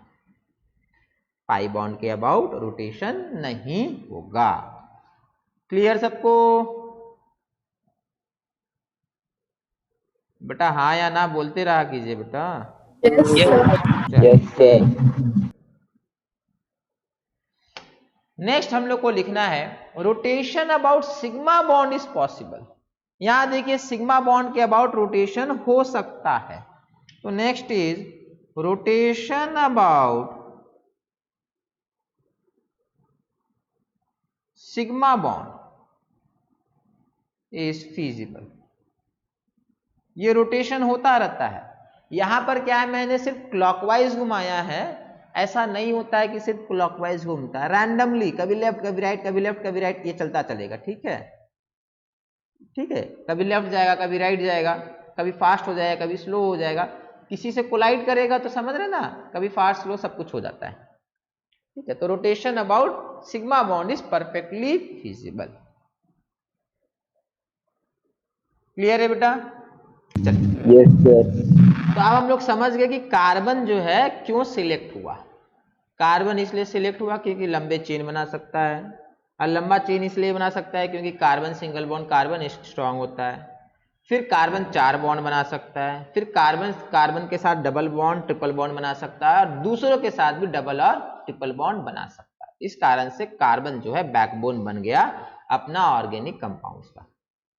पाई बॉन्ड के अबाउट रोटेशन नहीं होगा। क्लियर सबको? बेटा हाँ या ना बोलते रहा कीजिए बेटा। नेक्स्ट हम लोग को लिखना है rotation about sigma bond is possible. यहां देखिए सिग्मा बॉन्ड के अबाउट रोटेशन हो सकता है। तो next is rotation about sigma bond is feasible. ये रोटेशन होता रहता है। यहां पर क्या है, मैंने सिर्फ क्लॉकवाइज घुमाया है, ऐसा नहीं होता है कि सिर्फ क्लॉकवाइज घूमता है, रैंडमली कभी लेफ्ट कभी राइट, कभी लेफ्ट कभी राइट, ये चलता चलेगा। ठीक है, ठीक है, कभी लेफ्ट जाएगा कभी राइट जाएगा, कभी फास्ट हो जाएगा कभी स्लो हो जाएगा। किसी से कोलाइड करेगा तो समझ रहे ना, कभी फास्ट स्लो सब कुछ हो जाता है। ठीक है, तो rotation about sigma bond is perfectly feasible. Clear है बेटा? चलिए यस सर। तो अब हम लोग समझ गए कि कार्बन जो है क्यों सिलेक्ट हुआ। कार्बन इसलिए सिलेक्ट हुआ क्योंकि लंबे चेन बना सकता है, और लंबा चेन इसलिए बना सकता है क्योंकि carbon single bond carbon strong होता है। फिर कार्बन 4 बॉन्ड बना सकता है, फिर कार्बन के साथ डबल बॉन्ड ट्रिपल बॉन्ड बना सकता है, और दूसरों के साथ भी डबल और ट्रिपल बॉन्ड बना सकता है। इस कारण से कार्बन जो है बैकबोन बन गया अपना ऑर्गेनिक कंपाउंड्स का।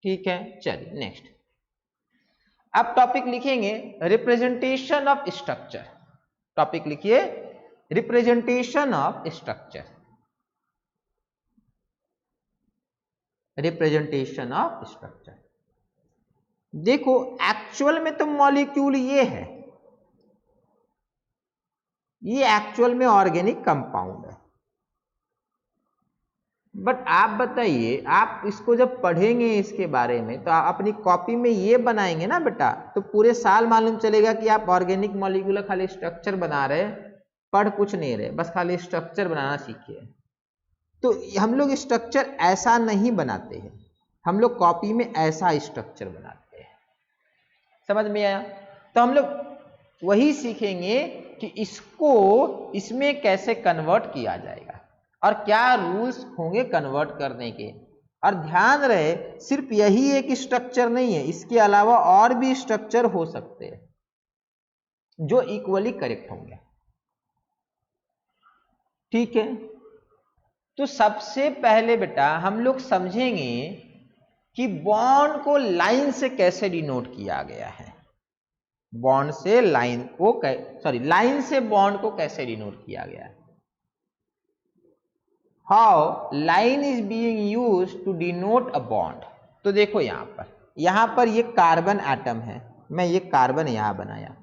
ठीक है, चलिए नेक्स्ट। अब टॉपिक लिखेंगे रिप्रेजेंटेशन ऑफ स्ट्रक्चर। टॉपिक लिखिए representation of structure. Representation of structure, देखो एक्चुअल में तो मॉलिक्यूल ये है, ये एक्चुअल में ऑर्गेनिक कंपाउंड है। बट आप बताइए, आप इसको जब पढ़ेंगे इसके बारे में तो आप अपनी कॉपी में ये बनाएंगे ना बेटा, तो पूरे साल मालूम चलेगा कि आप ऑर्गेनिक मॉलिक्यूल खाली स्ट्रक्चर बना रहे, पढ़ कुछ नहीं रहे, बस खाली स्ट्रक्चर बनाना सीखिए। तो हम लोग स्ट्रक्चर ऐसा नहीं बनाते हैं, हम लोग कॉपी में ऐसा स्ट्रक्चर बनाते हैं। समझ में आया? तो हम लोग वही सीखेंगे कि इसको इसमें कैसे कन्वर्ट किया जाएगा और क्या रूल्स होंगे कन्वर्ट करने के। और ध्यान रहे सिर्फ यही एक स्ट्रक्चर नहीं है, इसके अलावा और भी स्ट्रक्चर हो सकते हैं जो इक्वली करेक्ट होंगे। ठीक है, तो सबसे पहले बेटा हम लोग समझेंगे कि बॉन्ड को लाइन से कैसे डिनोट किया गया है। बॉन्ड से लाइन को लाइन से बॉन्ड को कैसे डिनोट किया गया है। How line is being used to denote a bond. तो देखो यहां पर ये कार्बन एटम है, मैं ये कार्बन यहां बनाया।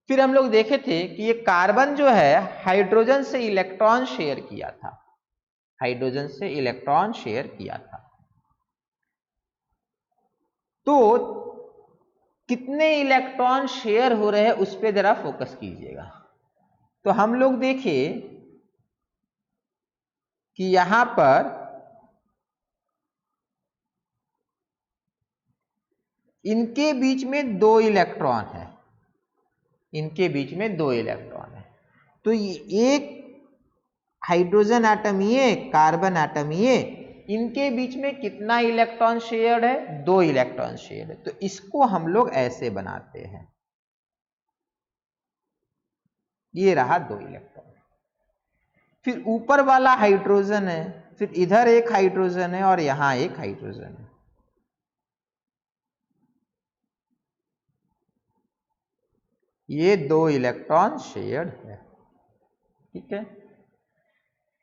फिर हम लोग देखे थे कि ये कार्बन जो है हाइड्रोजन से इलेक्ट्रॉन शेयर किया था, हाइड्रोजन से इलेक्ट्रॉन शेयर किया था। तो कितने इलेक्ट्रॉन शेयर हो रहे हैं उस पर जरा फोकस कीजिएगा। तो हम लोग देखें कि यहां पर इनके बीच में 2 इलेक्ट्रॉन है, इनके बीच में 2 इलेक्ट्रॉन है। तो एक हाइड्रोजन एटम ये, कार्बन एटम ये, इनके बीच में कितना इलेक्ट्रॉन शेयर्ड है? 2 इलेक्ट्रॉन शेयर्ड है। तो इसको हम लोग ऐसे बनाते हैं, ये रहा 2 इलेक्ट्रॉन। फिर ऊपर वाला हाइड्रोजन है, फिर इधर एक हाइड्रोजन है और यहां एक हाइड्रोजन है। ये 2 इलेक्ट्रॉन शेयर्ड है। ठीक है,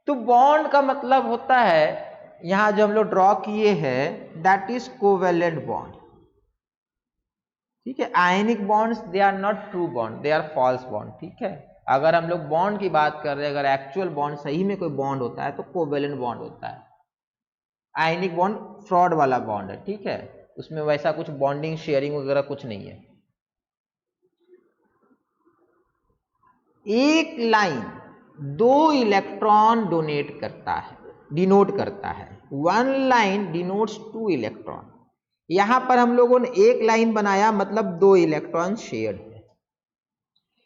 तो बॉन्ड का मतलब होता है यहां जो हम लोग ड्रॉ किए हैं दैट इज कोवेलेंट बॉन्ड। ठीक है, ionic bonds they are not true bond, they are false bond. ठीक है, अगर हम लोग बॉन्ड की बात कर रहे हैं, अगर एक्चुअल बॉन्ड सही में कोई बॉन्ड होता है तो कोवेलेंट बॉन्ड होता है। आयनिक बॉन्ड फ्रॉड वाला बॉन्ड है। ठीक है, उसमें वैसा कुछ बॉन्डिंग शेयरिंग वगैरह कुछ नहीं है। एक लाइन 2 इलेक्ट्रॉन डोनेट करता है, डिनोट करता है। 1 लाइन डिनोट्स 2 इलेक्ट्रॉन। यहां पर हम लोगों ने एक लाइन बनाया, मतलब 2 इलेक्ट्रॉन शेयर है,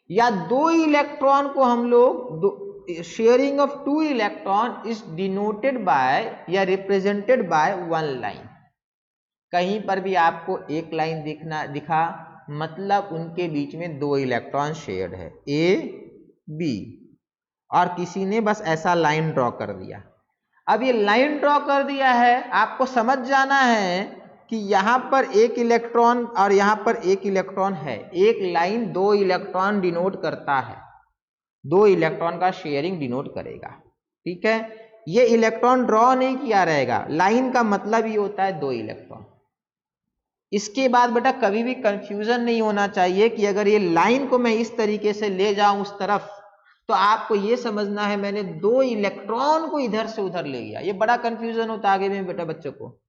या 2 इलेक्ट्रॉन को हम लोग sharing of 2 electron is denoted by या रिप्रेजेंटेड बाय 1 लाइन। कहीं पर भी आपको एक लाइन दिखा मतलब उनके बीच में 2 इलेक्ट्रॉन शेयर्ड है, ए बी, और किसी ने बस ऐसा लाइन ड्रॉ कर दिया। अब ये लाइन ड्रॉ कर दिया है, आपको समझ जाना है कि यहां पर एक इलेक्ट्रॉन और यहां पर एक इलेक्ट्रॉन है। एक लाइन 2 इलेक्ट्रॉन डिनोट करता है, 2 इलेक्ट्रॉन का शेयरिंग डिनोट करेगा। ठीक है, ये इलेक्ट्रॉन ड्रॉ नहीं किया रहेगा, लाइन का मतलब ये होता है 2 इलेक्ट्रॉन। इसके बाद बेटा कभी भी कंफ्यूजन नहीं होना चाहिए कि अगर ये लाइन को मैं इस तरीके से ले जाऊं उस तरफ, तो आपको ये समझना है मैंने 2 इलेक्ट्रॉन को इधर से उधर ले गया। ये बड़ा कंफ्यूजन होता है आगे में बेटा, बच्चों को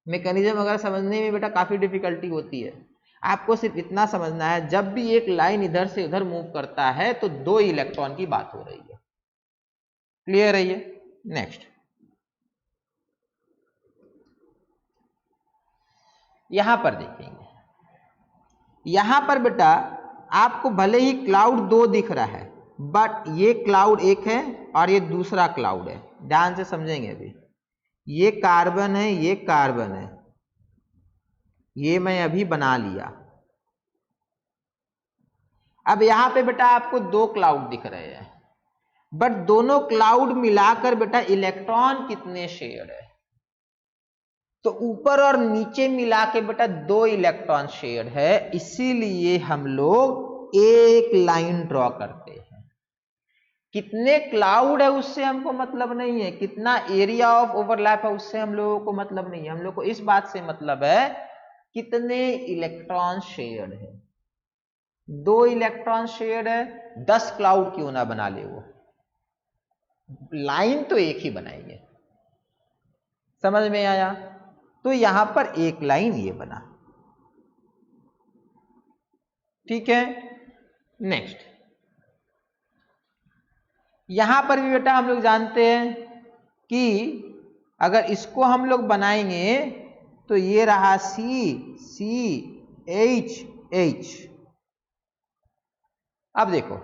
मैकेनिज्म अगर समझने में बेटा काफी डिफिकल्टी होती है। आपको सिर्फ इतना समझना है जब भी एक लाइन इधर से उधर मूव करता है तो 2 इलेक्ट्रॉन की बात हो रही है। क्लियर है ये? नेक्स्ट, यहां पर देखेंगे, यहां पर बेटा आपको भले ही क्लाउड 2 दिख रहा है, बट ये क्लाउड एक है और ये दूसरा क्लाउड है। ध्यान से समझेंगे। अभी ये कार्बन है, ये कार्बन है, ये मैं अभी बना लिया। अब यहां पे बेटा आपको 2 क्लाउड दिख रहे हैं, बट दोनों क्लाउड मिलाकर बेटा इलेक्ट्रॉन कितने शेयर है? तो ऊपर और नीचे मिला के बेटा 2 इलेक्ट्रॉन शेयर है, इसीलिए हम लोग एक लाइन ड्रॉ करते हैं। कितने क्लाउड है उससे हमको मतलब नहीं है, कितना एरिया ऑफ ओवरलैप है उससे हम लोगों को मतलब नहीं है। हम लोग को इस बात से मतलब है कितने इलेक्ट्रॉन शेयर्ड है। 2 इलेक्ट्रॉन शेयर्ड है, 10 क्लाउड क्यों ना बना ले, वो लाइन तो एक ही बनाएंगे। समझ में आया? तो यहां पर एक लाइन ये बना। ठीक है, नेक्स्ट, यहां पर भी बेटा हम लोग जानते हैं कि अगर इसको हम लोग बनाएंगे तो ये रहा सी, सी H। अब देखो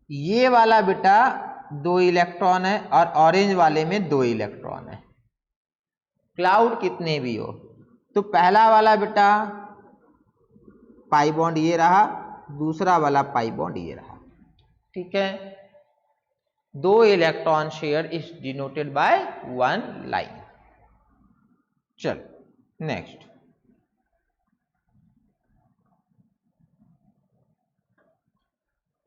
ये वाला बेटा 2 इलेक्ट्रॉन है और ऑरेंज वाले में 2 इलेक्ट्रॉन है। क्लाउड कितने भी हो तो पहला वाला बेटा पाई बॉन्ड ये रहा, दूसरा वाला पाई बॉन्ड ये रहा, ठीक है। 2 electron share is denoted by 1 line. चल नेक्स्ट,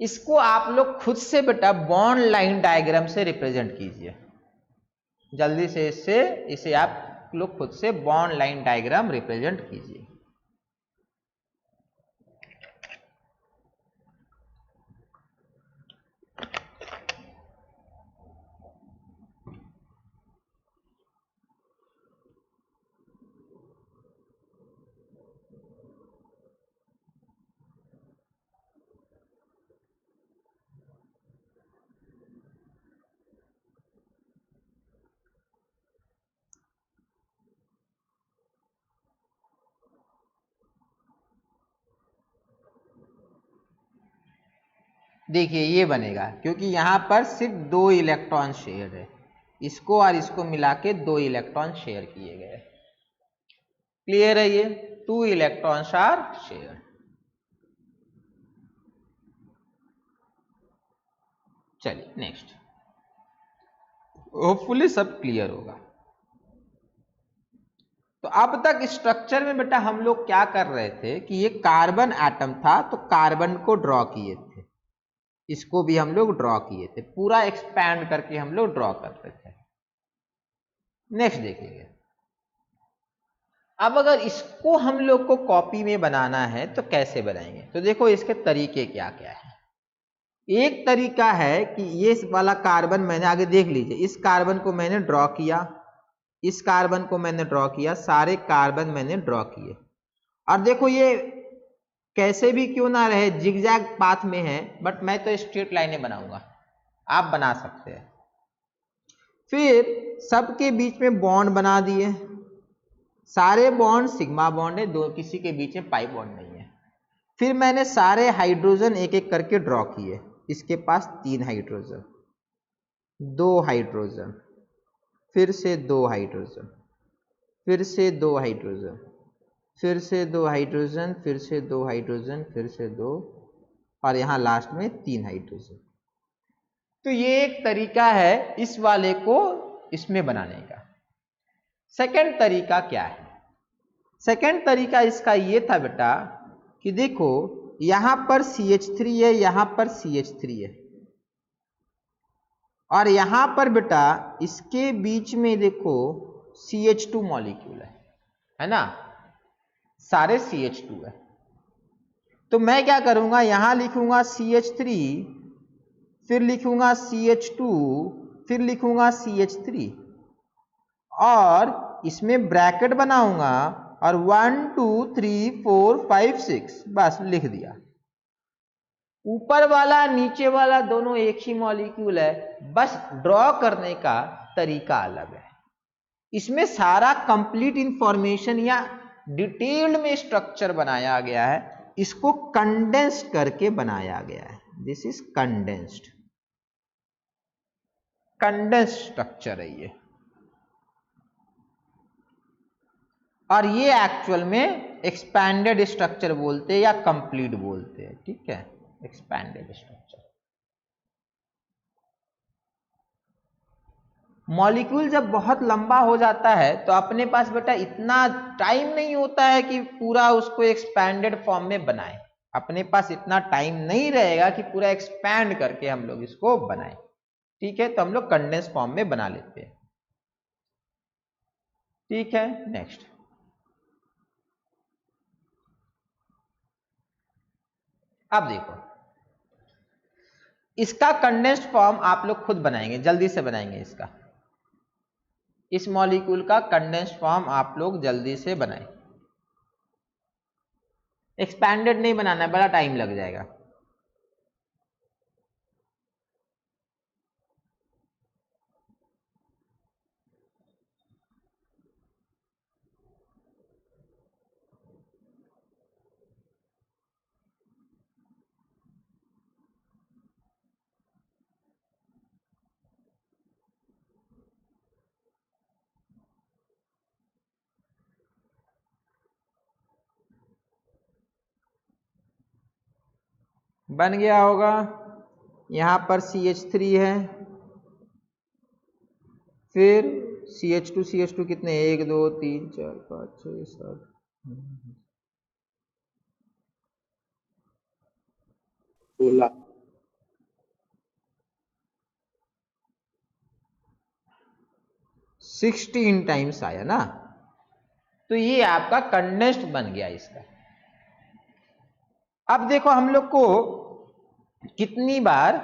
इसको आप लोग खुद से बेटा बॉन्ड लाइन डायग्राम से रिप्रेजेंट कीजिए। जल्दी से इसे आप लोग खुद से बॉन्ड लाइन डायग्राम रिप्रेजेंट कीजिए। देखिए ये बनेगा क्योंकि यहां पर सिर्फ 2 इलेक्ट्रॉन शेयर है, इसको और इसको मिला के 2 इलेक्ट्रॉन शेयर किए गए। क्लियर है ये? 2 इलेक्ट्रॉन्स आर शेयर। चलिए नेक्स्ट, होपफुली सब क्लियर होगा। तो अब तक स्ट्रक्चर में बेटा हम लोग क्या कर रहे थे कि ये कार्बन एटम था तो कार्बन को ड्रॉ किए थे, इसको भी हम लोग ड्रॉ किए थे, पूरा एक्सपैंड करके हम लोग ड्रॉ करते थे। नेक्स्ट देखेंगे, अब अगर इसको हम लोग को कॉपी में बनाना है तो कैसे बनाएंगे? तो देखो इसके तरीके क्या क्या है। एक तरीका है कि ये वाला कार्बन मैंने आगे देख लीजिए, इस कार्बन को मैंने ड्रॉ किया, इस कार्बन को मैंने ड्रॉ किया, सारे कार्बन मैंने ड्रॉ किए, और देखो ये कैसे भी क्यों ना रहे जिगजैग पाथ में है, बट मैं तो स्ट्रेट लाइनें बनाऊंगा, आप बना सकते हैं। फिर सबके बीच में बॉन्ड बना दिए, सारे बॉन्ड सिग्मा बॉन्ड है, दो किसी के बीच में पाई बॉन्ड नहीं है। फिर मैंने सारे हाइड्रोजन एक एक करके ड्रॉ किए, इसके पास 3 हाइड्रोजन, 2 हाइड्रोजन, फिर से 2 हाइड्रोजन, फिर से 2 हाइड्रोजन, फिर से 2 हाइड्रोजन, फिर से 2 हाइड्रोजन, फिर से 2, और यहां लास्ट में 3 हाइड्रोजन। तो ये एक तरीका है इस वाले को इसमें बनाने का। सेकंड तरीका क्या है? सेकंड तरीका इसका ये था बेटा कि देखो यहां पर CH3 है, यहां पर CH3 है, और यहां पर बेटा इसके बीच में देखो CH2 मॉलिक्यूल है ना, सारे CH2 है। तो मैं क्या करूंगा, यहां लिखूंगा CH3, फिर लिखूंगा CH2, फिर लिखूंगा CH3, और इसमें ब्रैकेट बनाऊंगा और 1 2 3 4 5 6 बस लिख दिया। ऊपर वाला नीचे वाला दोनों एक ही मॉलिक्यूल है, बस ड्रॉ करने का तरीका अलग है। इसमें सारा कंप्लीट इंफॉर्मेशन या डिटेल्ड में स्ट्रक्चर बनाया गया है, इसको कंडेंस्ड करके बनाया गया है। दिस इज कंडेंस्ड स्ट्रक्चर है ये, और ये एक्चुअल में एक्सपैंडेड स्ट्रक्चर बोलते हैं या कंप्लीट बोलते हैं, ठीक है, एक्सपैंडेड स्ट्रक्चर। मॉलिक्यूल जब बहुत लंबा हो जाता है तो अपने पास बेटा इतना टाइम नहीं होता है कि पूरा उसको एक्सपैंडेड फॉर्म में बनाए, अपने पास इतना टाइम नहीं रहेगा कि पूरा एक्सपैंड करके हम लोग इसको बनाएं, ठीक है। तो हम लोग कंडेंस फॉर्म में बना लेते हैं, ठीक है। नेक्स्ट, अब देखो इसका कंडेंस्ड फॉर्म आप लोग खुद बनाएंगे, जल्दी से बनाएंगे इसका, इस मॉलिक्यूल का कंडेंस्ड फॉर्म आप लोग जल्दी से बनाएं। एक्सपैंडेड नहीं बनाना है, बड़ा टाइम लग जाएगा। बन गया होगा। यहां पर CH3 है, फिर CH2 कितने, 1 2 3 4 5 6 7 16 16 टाइम्स आया ना। तो ये आपका कंडेंस्ड बन गया इसका। अब देखो हम लोग को कितनी बार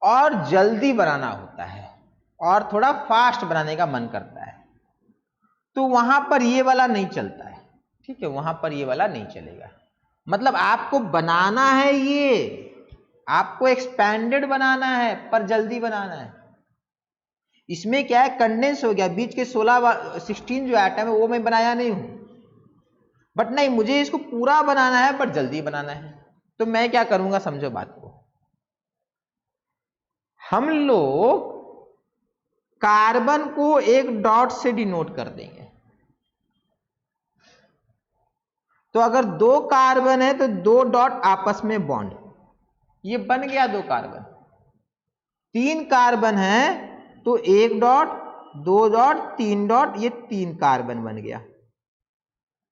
और जल्दी बनाना होता है और थोड़ा फास्ट बनाने का मन करता है, तो वहां पर ये वाला नहीं चलता है। ठीक है, वहां पर ये वाला नहीं चलेगा। मतलब आपको बनाना है, ये आपको एक्सपैंडेड बनाना है पर जल्दी बनाना है। इसमें क्या है, कंडेंस हो गया, बीच के 16 जो एटम है वो मैं बनाया नहीं हूं, बट नहीं मुझे इसको पूरा बनाना है पर जल्दी बनाना है। तो मैं क्या करूंगा, समझो बात को। हम लोग कार्बन को एक डॉट से डिनोट कर देंगे। तो अगर 2 कार्बन है तो 2 डॉट आपस में बॉन्ड, ये बन गया 2 कार्बन। 3 कार्बन है तो 1 डॉट 2 डॉट 3 डॉट, ये 3 कार्बन बन गया।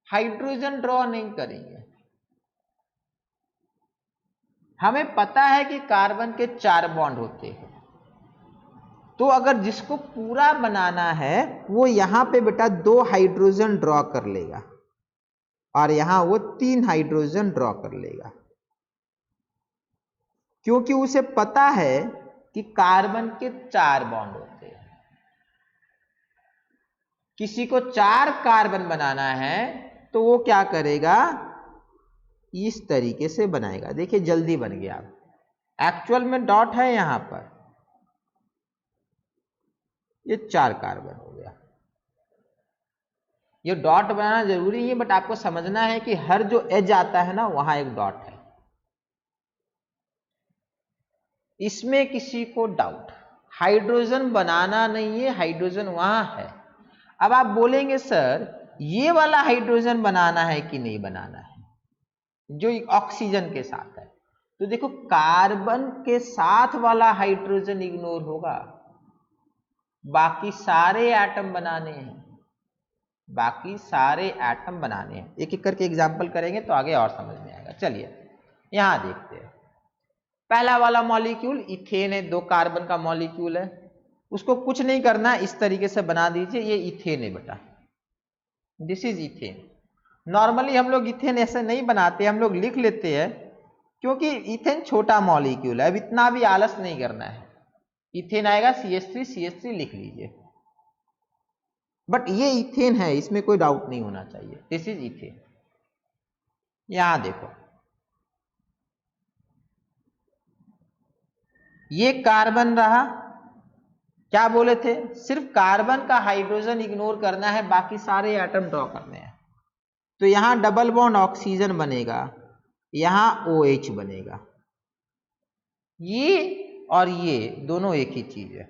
हाइड्रोजन ड्रॉ नहीं करेंगे, हमें पता है कि कार्बन के 4 बॉन्ड होते हैं। तो अगर जिसको पूरा बनाना है वो यहां पे बेटा 2 हाइड्रोजन ड्रॉ कर लेगा और यहां वो 3 हाइड्रोजन ड्रॉ कर लेगा, क्योंकि उसे पता है कि कार्बन के 4 बॉन्ड होते हैं। किसी को 4 कार्बन बनाना है तो वो क्या करेगा, इस तरीके से बनाएगा। देखिए जल्दी बन गया। एक्चुअल में डॉट है यहां पर, ये 4 कार्बन हो गया। ये डॉट बनाना जरूरी है, बट आपको समझना है कि हर जो एज आता है ना वहां एक डॉट है। इसमें किसी को डाउट, हाइड्रोजन बनाना नहीं है, हाइड्रोजन वहां है। अब आप बोलेंगे सर ये वाला हाइड्रोजन बनाना है कि नहीं बनाना है, जो ऑक्सीजन के साथ है। तो देखो कार्बन के साथ वाला हाइड्रोजन इग्नोर होगा, बाकी सारे एटम बनाने हैं, बाकी सारे एटम बनाने हैं। एक एक करके एग्जांपल करेंगे तो आगे और समझ में आएगा। चलिए यहां देखते हैं। पहला वाला मॉलिक्यूल इथेन है, 2 कार्बन का मॉलिक्यूल है। उसको कुछ नहीं करना, इस तरीके से बना दीजिए, ये इथेन है बेटा, दिस इज इथेन। नॉर्मली हम लोग इथेन ऐसे नहीं बनाते, हम लोग लिख लेते हैं क्योंकि इथेन छोटा मॉलिक्यूल है। अब इतना भी आलस नहीं करना है, इथेन आएगा CH3 लिख लीजिए। बट ये इथेन है, इसमें कोई डाउट नहीं होना चाहिए, दिस इज इथेन। यहां देखो ये कार्बन रहा, क्या बोले थे, सिर्फ कार्बन का हाइड्रोजन इग्नोर करना है, बाकी सारे एटम ड्रॉ करने हैं। तो यहां डबल बॉन्ड ऑक्सीजन बनेगा, यहां OH बनेगा। ये और ये दोनों एक ही चीज है,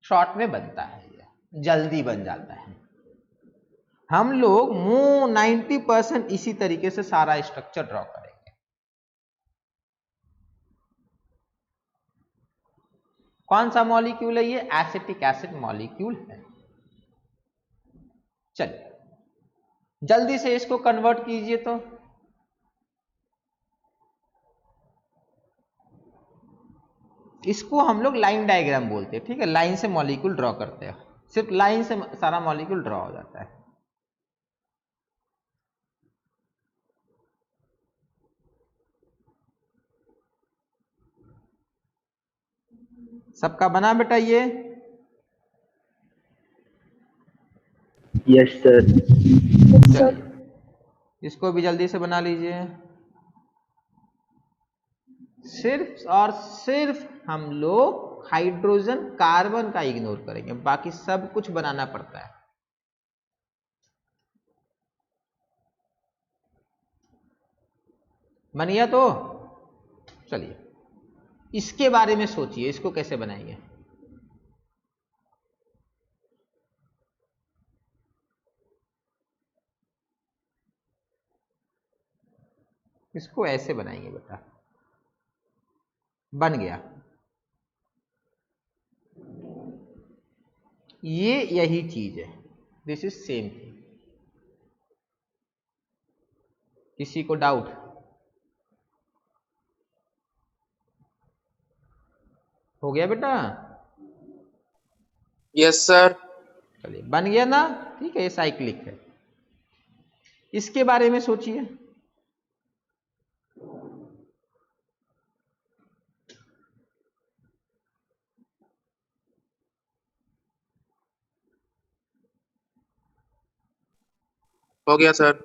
शॉर्ट में बनता है, ये जल्दी बन जाता है। हम लोग 90% इसी तरीके से सारा स्ट्रक्चर ड्रॉ करेंगे। कौन सा मॉलिक्यूल है ये, एसिटिक एसिड मॉलिक्यूल है। चलिए जल्दी से इसको कन्वर्ट कीजिए। तो इसको हम लोग लाइन डायग्राम बोलते हैं। ठीक है, लाइन से मॉलिक्यूल ड्रॉ करते हैं, सिर्फ लाइन से सारा मॉलिक्यूल ड्रॉ हो जाता है। सबका बना बेटा ये, यस सर। चलिए इसको भी जल्दी से बना लीजिए। सिर्फ और सिर्फ हम लोग हाइड्रोजन कार्बन का इग्नोर करेंगे, बाकी सब कुछ बनाना पड़ता है। बन गया तो चलिए इसके बारे में सोचिए, इसको कैसे बनाएंगे। इसको ऐसे बनाएंगे बेटा, बन गया। ये यही चीज है, दिस इज सेम थिंग। किसी को डाउट? हो गया बेटा? Yes sir. चलिए बन गया ना, ठीक है, ये साइक्लिक है। इसके बारे में सोचिए। हो गया सर।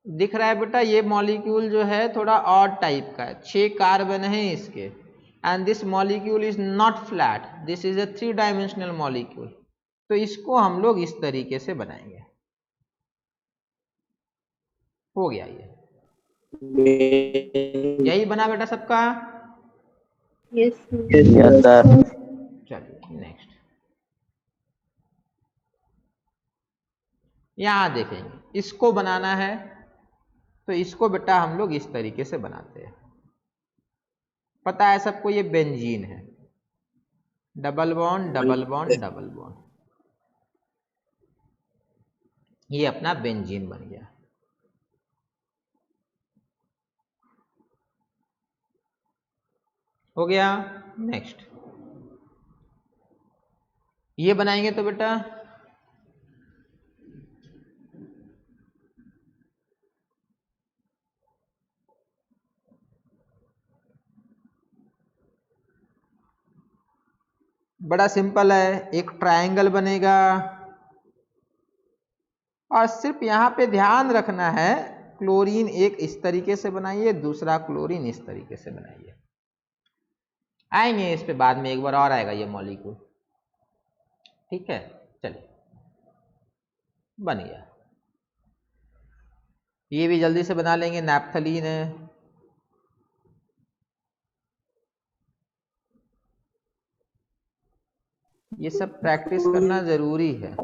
दिख रहा है बेटा, ये मॉलिक्यूल जो है थोड़ा ऑड टाइप का है, 6 कार्बन है इसके, and this molecule is not flat, this is a 3 dimensional molecule. तो इसको हम लोग इस तरीके से बनाएंगे। हो गया, ये यही बना बेटा सबका। Yes sir. चलिए नेक्स्ट, यहां देखेंगे इसको बनाना है, तो इसको बेटा हम लोग इस तरीके से बनाते हैं। पता है सबको ये बेंजीन है, double bond double bond double bond, ये अपना बेंजीन बन गया। हो गया। नेक्स्ट ये बनाएंगे तो बेटा बड़ा सिंपल है, एक ट्रायंगल बनेगा और सिर्फ यहां पे ध्यान रखना है, क्लोरीन एक इस तरीके से बनाइए, दूसरा क्लोरीन इस तरीके से बनाइए। आएंगे इस पे बाद में, एक बार और आएगा ये मॉलिक्यूल, ठीक है। चलिए बन गया, ये भी जल्दी से बना लेंगे, नैप्थलीन है। ये सब प्रैक्टिस करना जरूरी है।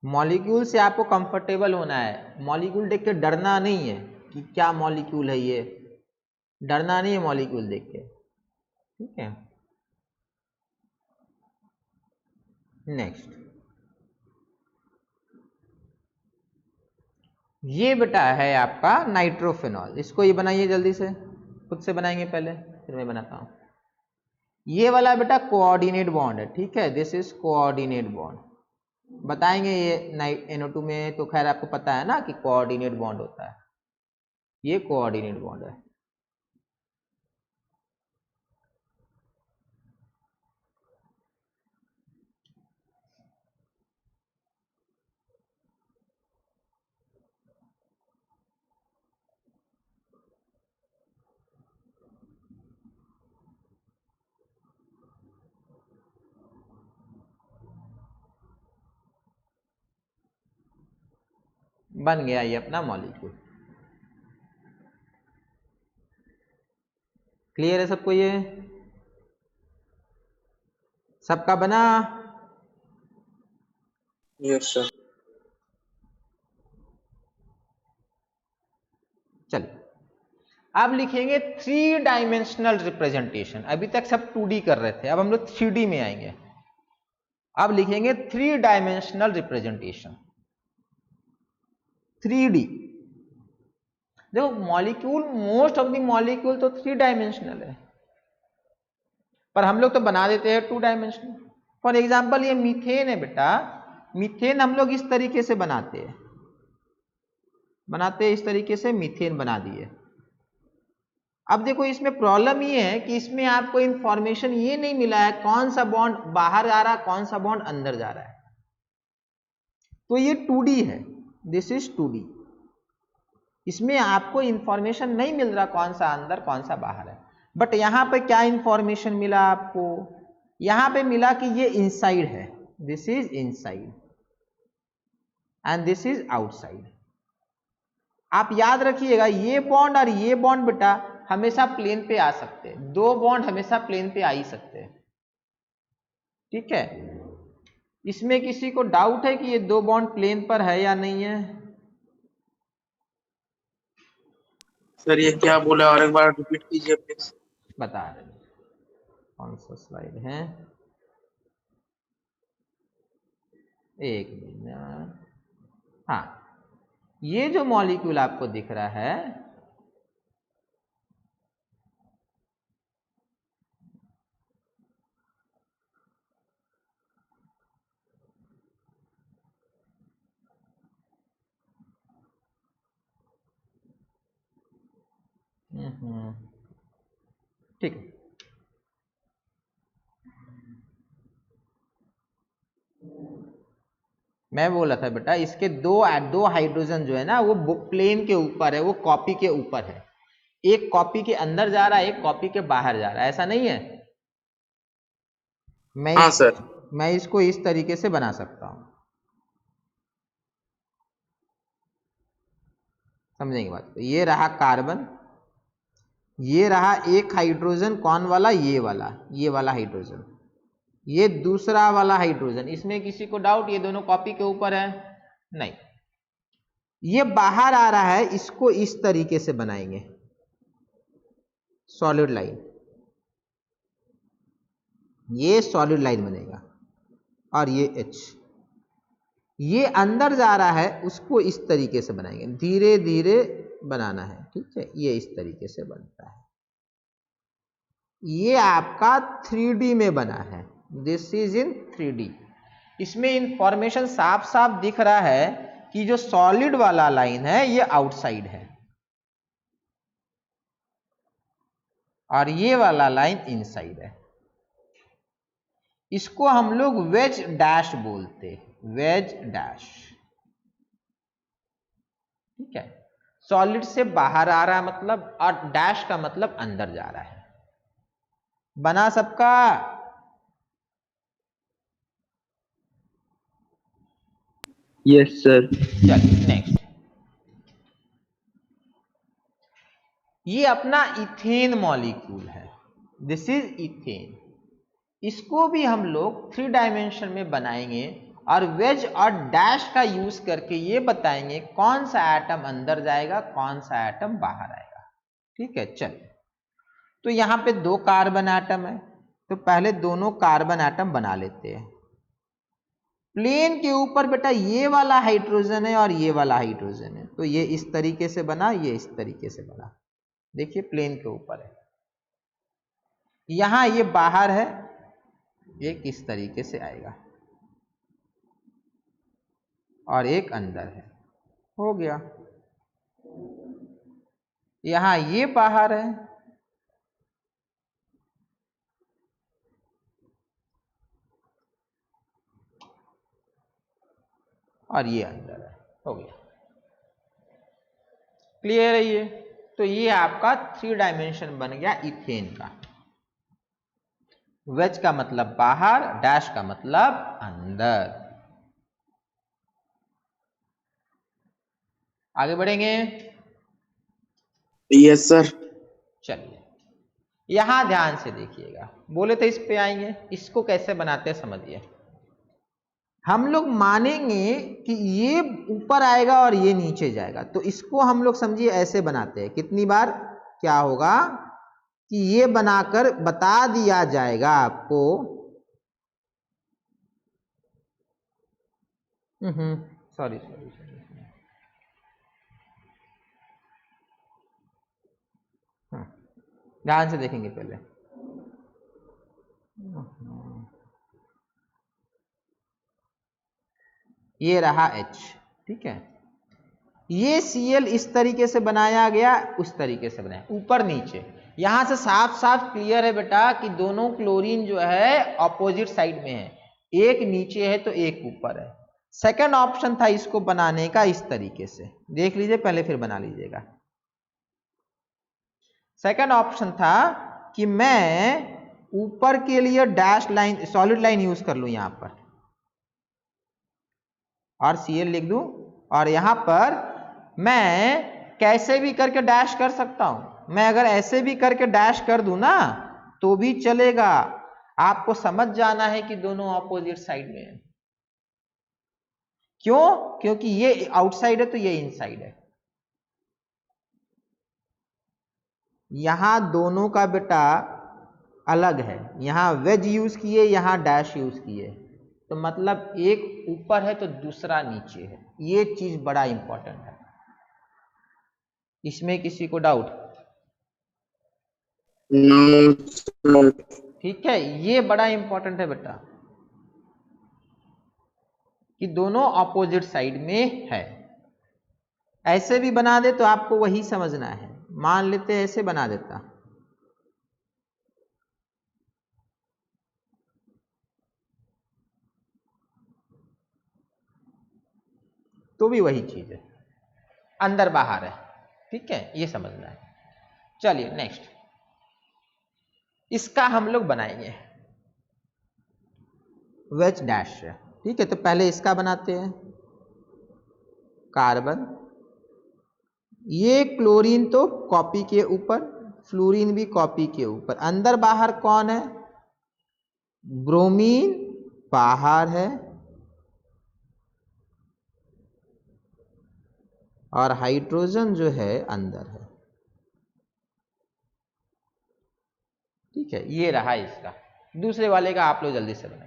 मॉलिक्यूल से आपको कंफर्टेबल होना है, मॉलिक्यूल देख के डरना नहीं है कि क्या मॉलिक्यूल है ये, डरना नहीं है मॉलिक्यूल देख के, ठीक है। नेक्स्ट ये बेटा है आपका नाइट्रोफिनॉल, इसको ये बनाइए जल्दी से, खुद से बनाएंगे पहले फिर मैं बनाता हूं। ये वाला बेटा कोऑर्डिनेट बॉन्ड है, ठीक है, दिस इज कोऑर्डिनेट बॉन्ड। बताएंगे ये NO2 में, तो खैर आपको पता है ना कि कोऑर्डिनेट बॉन्ड होता है, ये कोऑर्डिनेट बॉन्ड है। बन गया ये अपना मॉलिक्यूल। क्लियर है सबको? ये सबका बना? Yes sir. चलिए अब लिखेंगे 3 डायमेंशनल रिप्रेजेंटेशन। अभी तक सब 2D कर रहे थे, अब हम लोग 3D में आएंगे। अब लिखेंगे 3 डायमेंशनल रिप्रेजेंटेशन, 3D। देखो molecule, most of the molecule तो 3 डायमेंशनल है, पर हम लोग तो बना देते हैं 2 डायमेंशनल। फॉर एग्जाम्पल ये मीथेन है बेटा, मीथेन हम लोग इस तरीके से बनाते हैं, इस तरीके से मीथेन बना दिए। अब देखो इसमें प्रॉब्लम ये है कि इसमें आपको इंफॉर्मेशन ये नहीं मिला है कौन सा बॉन्ड बाहर जा रहा है, कौन सा बॉन्ड अंदर जा रहा है। तो ये 2D है, दिस इज 2D। इसमें आपको इंफॉर्मेशन नहीं मिल रहा कौन सा अंदर कौन सा बाहर है। बट यहां पे क्या इंफॉर्मेशन मिला आपको, यहां पे मिला कि ये इनसाइड है, this is inside and this is outside. आप याद रखिएगा ये बॉन्ड और ये बॉन्ड बेटा हमेशा प्लेन पे आ सकते हैं, दो बॉन्ड हमेशा प्लेन पे आ ही सकते हैं, ठीक है। इसमें किसी को डाउट है कि ये दो बॉन्ड प्लेन पर है या नहीं है? सर ये क्या बोला, और एक बार रिपीट कीजिए प्लीज। बता रहे हैं। कौन सा स्लाइड है, एक मिनट। हाँ, ये जो मॉलिक्यूल आपको दिख रहा है ठीक है। मैं बोला था बेटा इसके दो हाइड्रोजन जो है ना वो प्लेन के ऊपर है, वो कॉपी के ऊपर है। एक कॉपी के अंदर जा रहा है, एक कॉपी के बाहर जा रहा है, ऐसा नहीं है। हाँ सर। मैं इसको इस तरीके से बना सकता हूं, समझेंगे बात को। ये रहा कार्बन, ये रहा एक हाइड्रोजन, कौन वाला, ये वाला हाइड्रोजन, ये दूसरा वाला हाइड्रोजन। इसमें किसी को डाउट ये दोनों कॉपी के ऊपर है? नहीं। ये बाहर आ रहा है, इसको इस तरीके से बनाएंगे, सॉलिड लाइन, ये सॉलिड लाइन बनेगा और ये H। ये अंदर जा रहा है, उसको इस तरीके से बनाएंगे, धीरे धीरे बनाना है, ठीक है। ये इस तरीके से बनता है। ये आपका 3D में बना है, दिस इज इन 3D। इसमें इंफॉर्मेशन साफ साफ दिख रहा है कि जो सॉलिड वाला लाइन है ये आउटसाइड है और ये वाला लाइन इनसाइड है। इसको हम लोग वेज डैश बोलते हैं, वेज डैश, ठीक है। सॉलिड से बाहर आ रहा है मतलब, और डैश का मतलब अंदर जा रहा है। बना सबका? Yes sir. चलिए नेक्स्ट। ये अपना इथेन मॉलिक्यूल है, दिस इज इथेन। इसको भी हम लोग 3 डायमेंशन में बनाएंगे और वेज और डैश का यूज करके ये बताएंगे कौन सा एटम अंदर जाएगा, कौन सा एटम बाहर आएगा, ठीक है। चलिए, तो यहां पे 2 कार्बन एटम है, तो पहले दोनों कार्बन एटम बना लेते हैं। प्लेन के ऊपर बेटा ये वाला हाइड्रोजन है और ये वाला हाइड्रोजन है, तो ये इस तरीके से बना, ये इस तरीके से बना। देखिए प्लेन के ऊपर है, यहां ये बाहर है, एक इस तरीके से आएगा और एक अंदर है, हो गया। यहां ये बाहर है और ये अंदर है, हो गया। क्लियर है ये? तो ये आपका 3 डायमेंशन बन गया इथेन का। वेज का मतलब बाहर, डैश का मतलब अंदर। आगे बढ़ेंगे? Yes sir. चलिए, यहां ध्यान से देखिएगा, बोले तो इस पे आएंगे, इसको कैसे बनाते हैं समझिए। हम लोग मानेंगे कि ये ऊपर आएगा और ये नीचे जाएगा, तो इसको हम लोग समझिए ऐसे बनाते हैं। कितनी बार क्या होगा कि ये बनाकर बता दिया जाएगा आपको, सॉरी, ध्यान से देखेंगे पहले। ये रहा H, ठीक है। ये Cl इस तरीके से बनाया गया, उस तरीके से बनाया, ऊपर नीचे। यहां से साफ साफ क्लियर है बेटा कि दोनों क्लोरीन जो है ऑपोजिट साइड में है, एक नीचे है तो एक ऊपर है। सेकंड ऑप्शन था इसको बनाने का इस तरीके से, देख लीजिए पहले फिर बना लीजिएगा। सेकंड ऑप्शन था कि मैं ऊपर के लिए dash line solid line use कर लूं यहां पर और Cl लिख दूं, और यहां पर मैं कैसे भी करके डैश कर सकता हूं। मैं अगर ऐसे भी करके डैश कर दूं ना तो भी चलेगा, आपको समझ जाना है कि दोनों ऑपोजिट साइड में है। क्यों? क्योंकि ये आउटसाइड है तो ये इनसाइड है। यहां दोनों का बेटा अलग है, यहां वेज यूज किए, यहां डैश यूज किए, तो मतलब एक ऊपर है तो दूसरा नीचे है। ये चीज बड़ा इंपॉर्टेंट है, इसमें किसी को डाउट? नो। ठीक है, ये बड़ा इंपॉर्टेंट है बेटा कि दोनों ऑपोजिट साइड में है। ऐसे भी बना दे तो आपको वही समझना है, मान लेते ऐसे बना देता तो भी वही चीज है, अंदर बाहर है। ठीक है, ये समझना है। चलिए नेक्स्ट, इसका हम लोग बनाएंगे वेज डैश से। ठीक है, तो पहले इसका बनाते हैं, कार्बन, ये क्लोरीन तो कॉपी के ऊपर, फ्लोरीन भी कॉपी के ऊपर, अंदर बाहर कौन है? ब्रोमीन बाहर है और हाइड्रोजन जो है अंदर है। ठीक है, ये रहा इसका। दूसरे वाले का आप लोग जल्दी से बनाइए।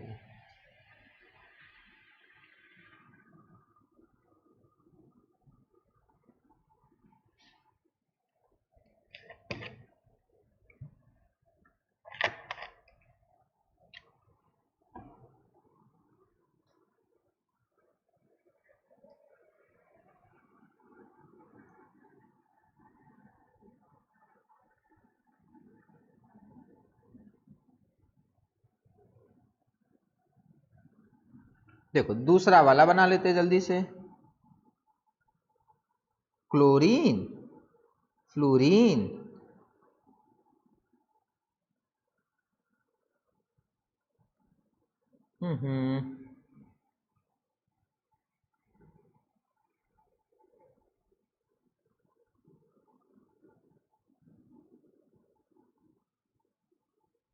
देखो दूसरा वाला बना लेते हैं जल्दी से, क्लोरीन फ्लोरीन, हम्म,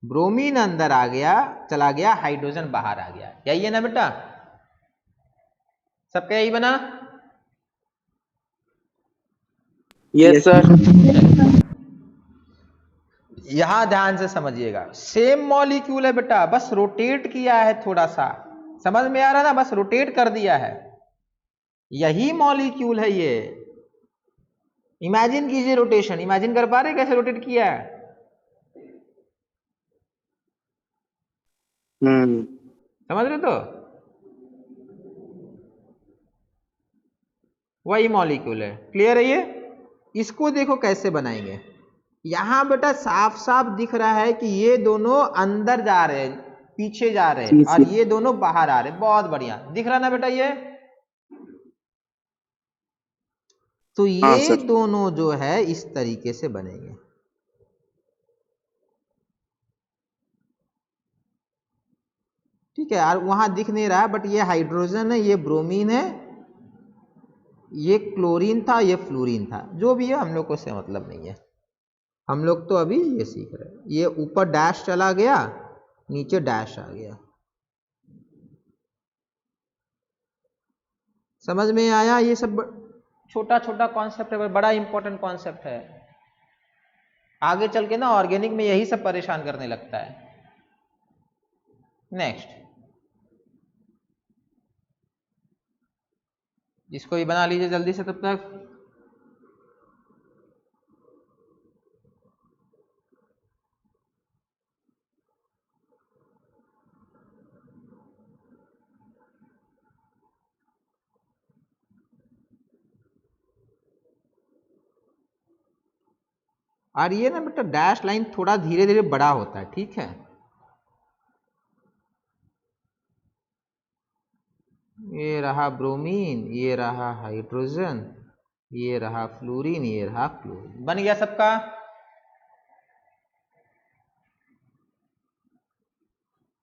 ब्रोमीन अंदर आ गया, चला गया, हाइड्रोजन बाहर आ गया। यही है ना बेटा? सबका यही बना? Yes sir. यहां ध्यान से समझिएगा, सेम मॉलिक्यूल है बेटा, बस रोटेट किया है थोड़ा सा। समझ में आ रहा ना? बस रोटेट कर दिया है, यही मॉलिक्यूल है ये। इमेजिन कीजिए रोटेशन, इमेजिन कर पा रहे कैसे रोटेट किया है? समझ रहे तो? वही मॉलिक्यूल है। क्लियर है ये? इसको देखो कैसे बनाएंगे। यहां बेटा साफ साफ दिख रहा है कि ये दोनों अंदर जा रहे हैं, पीछे जा रहे हैं, और ये दोनों बाहर आ रहे हैं। बहुत बढ़िया दिख रहा ना बेटा ये? तो ये दोनों जो है इस तरीके से बनेंगे। ठीक है, और वहां दिख नहीं रहा बट ये हाइड्रोजन है, ये ब्रोमीन है, ये क्लोरीन था, ये फ्लोरीन था। जो भी है हम लोग को से मतलब नहीं है, हम लोग तो अभी ये सीख रहे हैं। ये ऊपर डैश चला गया, नीचे डैश आ गया। समझ में आया? ये सब छोटा छोटा कॉन्सेप्ट है, बड़ा इंपॉर्टेंट कॉन्सेप्ट है। आगे चल के ना ऑर्गेनिक में यही सब परेशान करने लगता है। नेक्स्ट, इसको ही बना लीजिए जल्दी से तब तक। और ये ना बेटा डैश लाइन थोड़ा धीरे धीरे बड़ा होता है, ठीक है। ये रहा ब्रोमीन, ये रहा हाइड्रोजन, ये रहा फ्लोरीन, ये रहा क्लोरीन। बन गया सबका।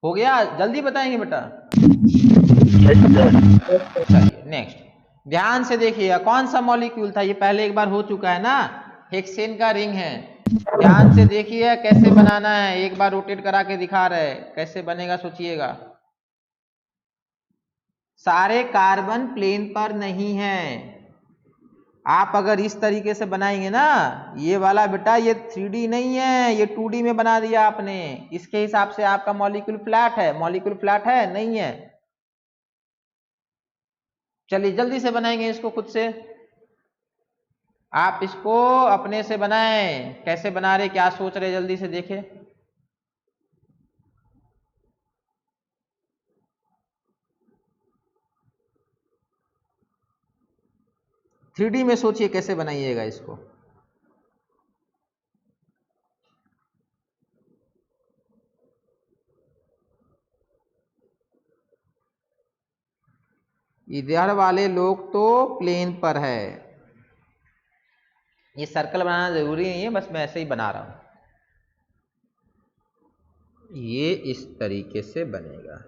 हो गया, जल्दी बताएंगे बेटा। चलिए नेक्स्ट, ध्यान से देखिएगा कौन सा मॉलिक्यूल था ये, पहले एक बार हो चुका है ना, हेक्सेन का रिंग है। ध्यान से देखिए कैसे बनाना है, एक बार रोटेट करा के दिखा रहे हैं कैसे बनेगा, सोचिएगा। सारे कार्बन प्लेन पर नहीं है। आप अगर इस तरीके से बनाएंगे ना, ये वाला बेटा ये 3D नहीं है, ये 2D में बना दिया आपने। इसके हिसाब से आपका मॉलिक्यूल फ्लैट है, मॉलिक्यूल फ्लैट है नहीं है। चलिए जल्दी से बनाएंगे इसको खुद से, आप इसको अपने से बनाएं। कैसे बना रहे, क्या सोच रहे, जल्दी से देखें। थ्री डी में सोचिए कैसे बनाइएगा इसको। इधर वाले लोग तो प्लेन पर है, ये सर्कल बनाना जरूरी नहीं है, बस मैं ऐसे ही बना रहा हूं। ये इस तरीके से बनेगा।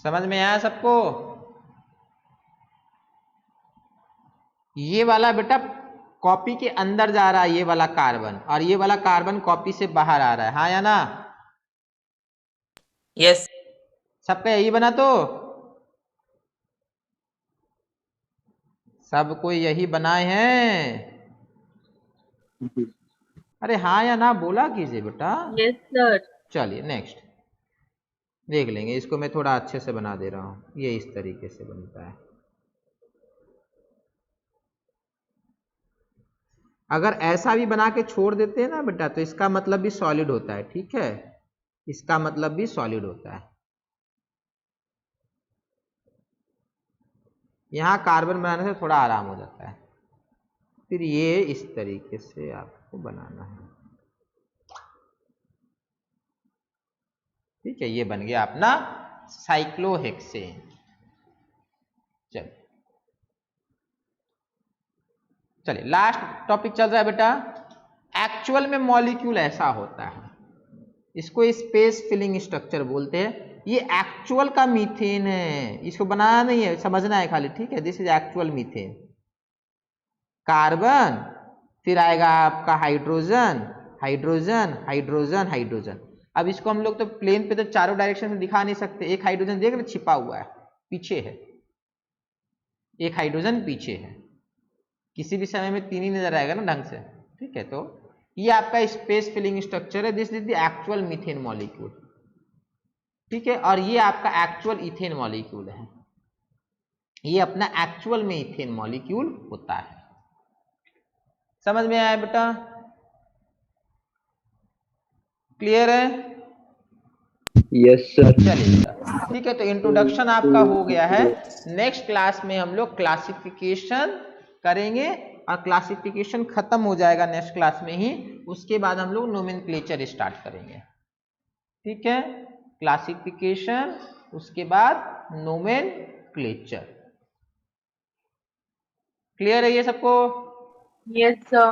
समझ में आया सबको? ये वाला बेटा कॉपी के अंदर जा रहा है ये वाला कार्बन, और ये वाला कार्बन कॉपी से बाहर आ रहा है, हाँ या ना? यस। सबका यही बना तो सबको यही बनाए हैं। अरे हाँ या ना बोला कीजिए बेटा। Yes, sir. चलिए नेक्स्ट देख लेंगे, इसको मैं थोड़ा अच्छे से बना दे रहा हूं। ये इस तरीके से बनता है। अगर ऐसा भी बना के छोड़ देते हैं ना बेटा, तो इसका मतलब भी सॉलिड होता है, ठीक है, इसका मतलब भी सॉलिड होता है। यहां कार्बन बनाने से थोड़ा आराम हो जाता है। फिर ये इस तरीके से आपको बनाना है, ठीक है। ये बन गया अपना साइक्लोहेक्सेन। चलिए लास्ट टॉपिक चल रहा है बेटा, एक्चुअल में मॉलिक्यूल ऐसा होता है, इसको स्पेस फिलिंग स्ट्रक्चर बोलते हैं। ये एक्चुअल का मीथेन है, इसको बनाना नहीं है, समझना है खाली, ठीक है। This is actual methane. Carbon, फिर आएगा आपका हाइड्रोजन, हाइड्रोजन, हाइड्रोजन, हाइड्रोजन। अब इसको हम लोग तो प्लेन पे तो चारों डायरेक्शन में दिखा नहीं सकते। एक हाइड्रोजन देख रहे छिपा हुआ है, पीछे है, एक हाइड्रोजन पीछे है, किसी भी समय में तीन ही नजर आएगा ना ढंग से, ठीक है। तो ये आपका स्पेस फिलिंग स्ट्रक्चर है, this is the actual methane molecule, ठीक है। और ये आपका एक्चुअल इथेन मॉलिक्यूल है, ये अपना एक्चुअल में इथेन मॉलिक्यूल होता है। समझ में आया बेटा? क्लियर है? Yes sir. चलिए बेटा ठीक है, तो इंट्रोडक्शन आपका हो गया है। नेक्स्ट क्लास में हम लोग क्लासिफिकेशन करेंगे, और क्लासिफिकेशन खत्म हो जाएगा नेक्स्ट क्लास में ही। उसके बाद हम लोग नोमेनक्लेचर स्टार्ट करेंगे, ठीक है। क्लासिफिकेशन, उसके बाद नोमेनक्लेचर। क्लियर है ये सबको? Yes, sir.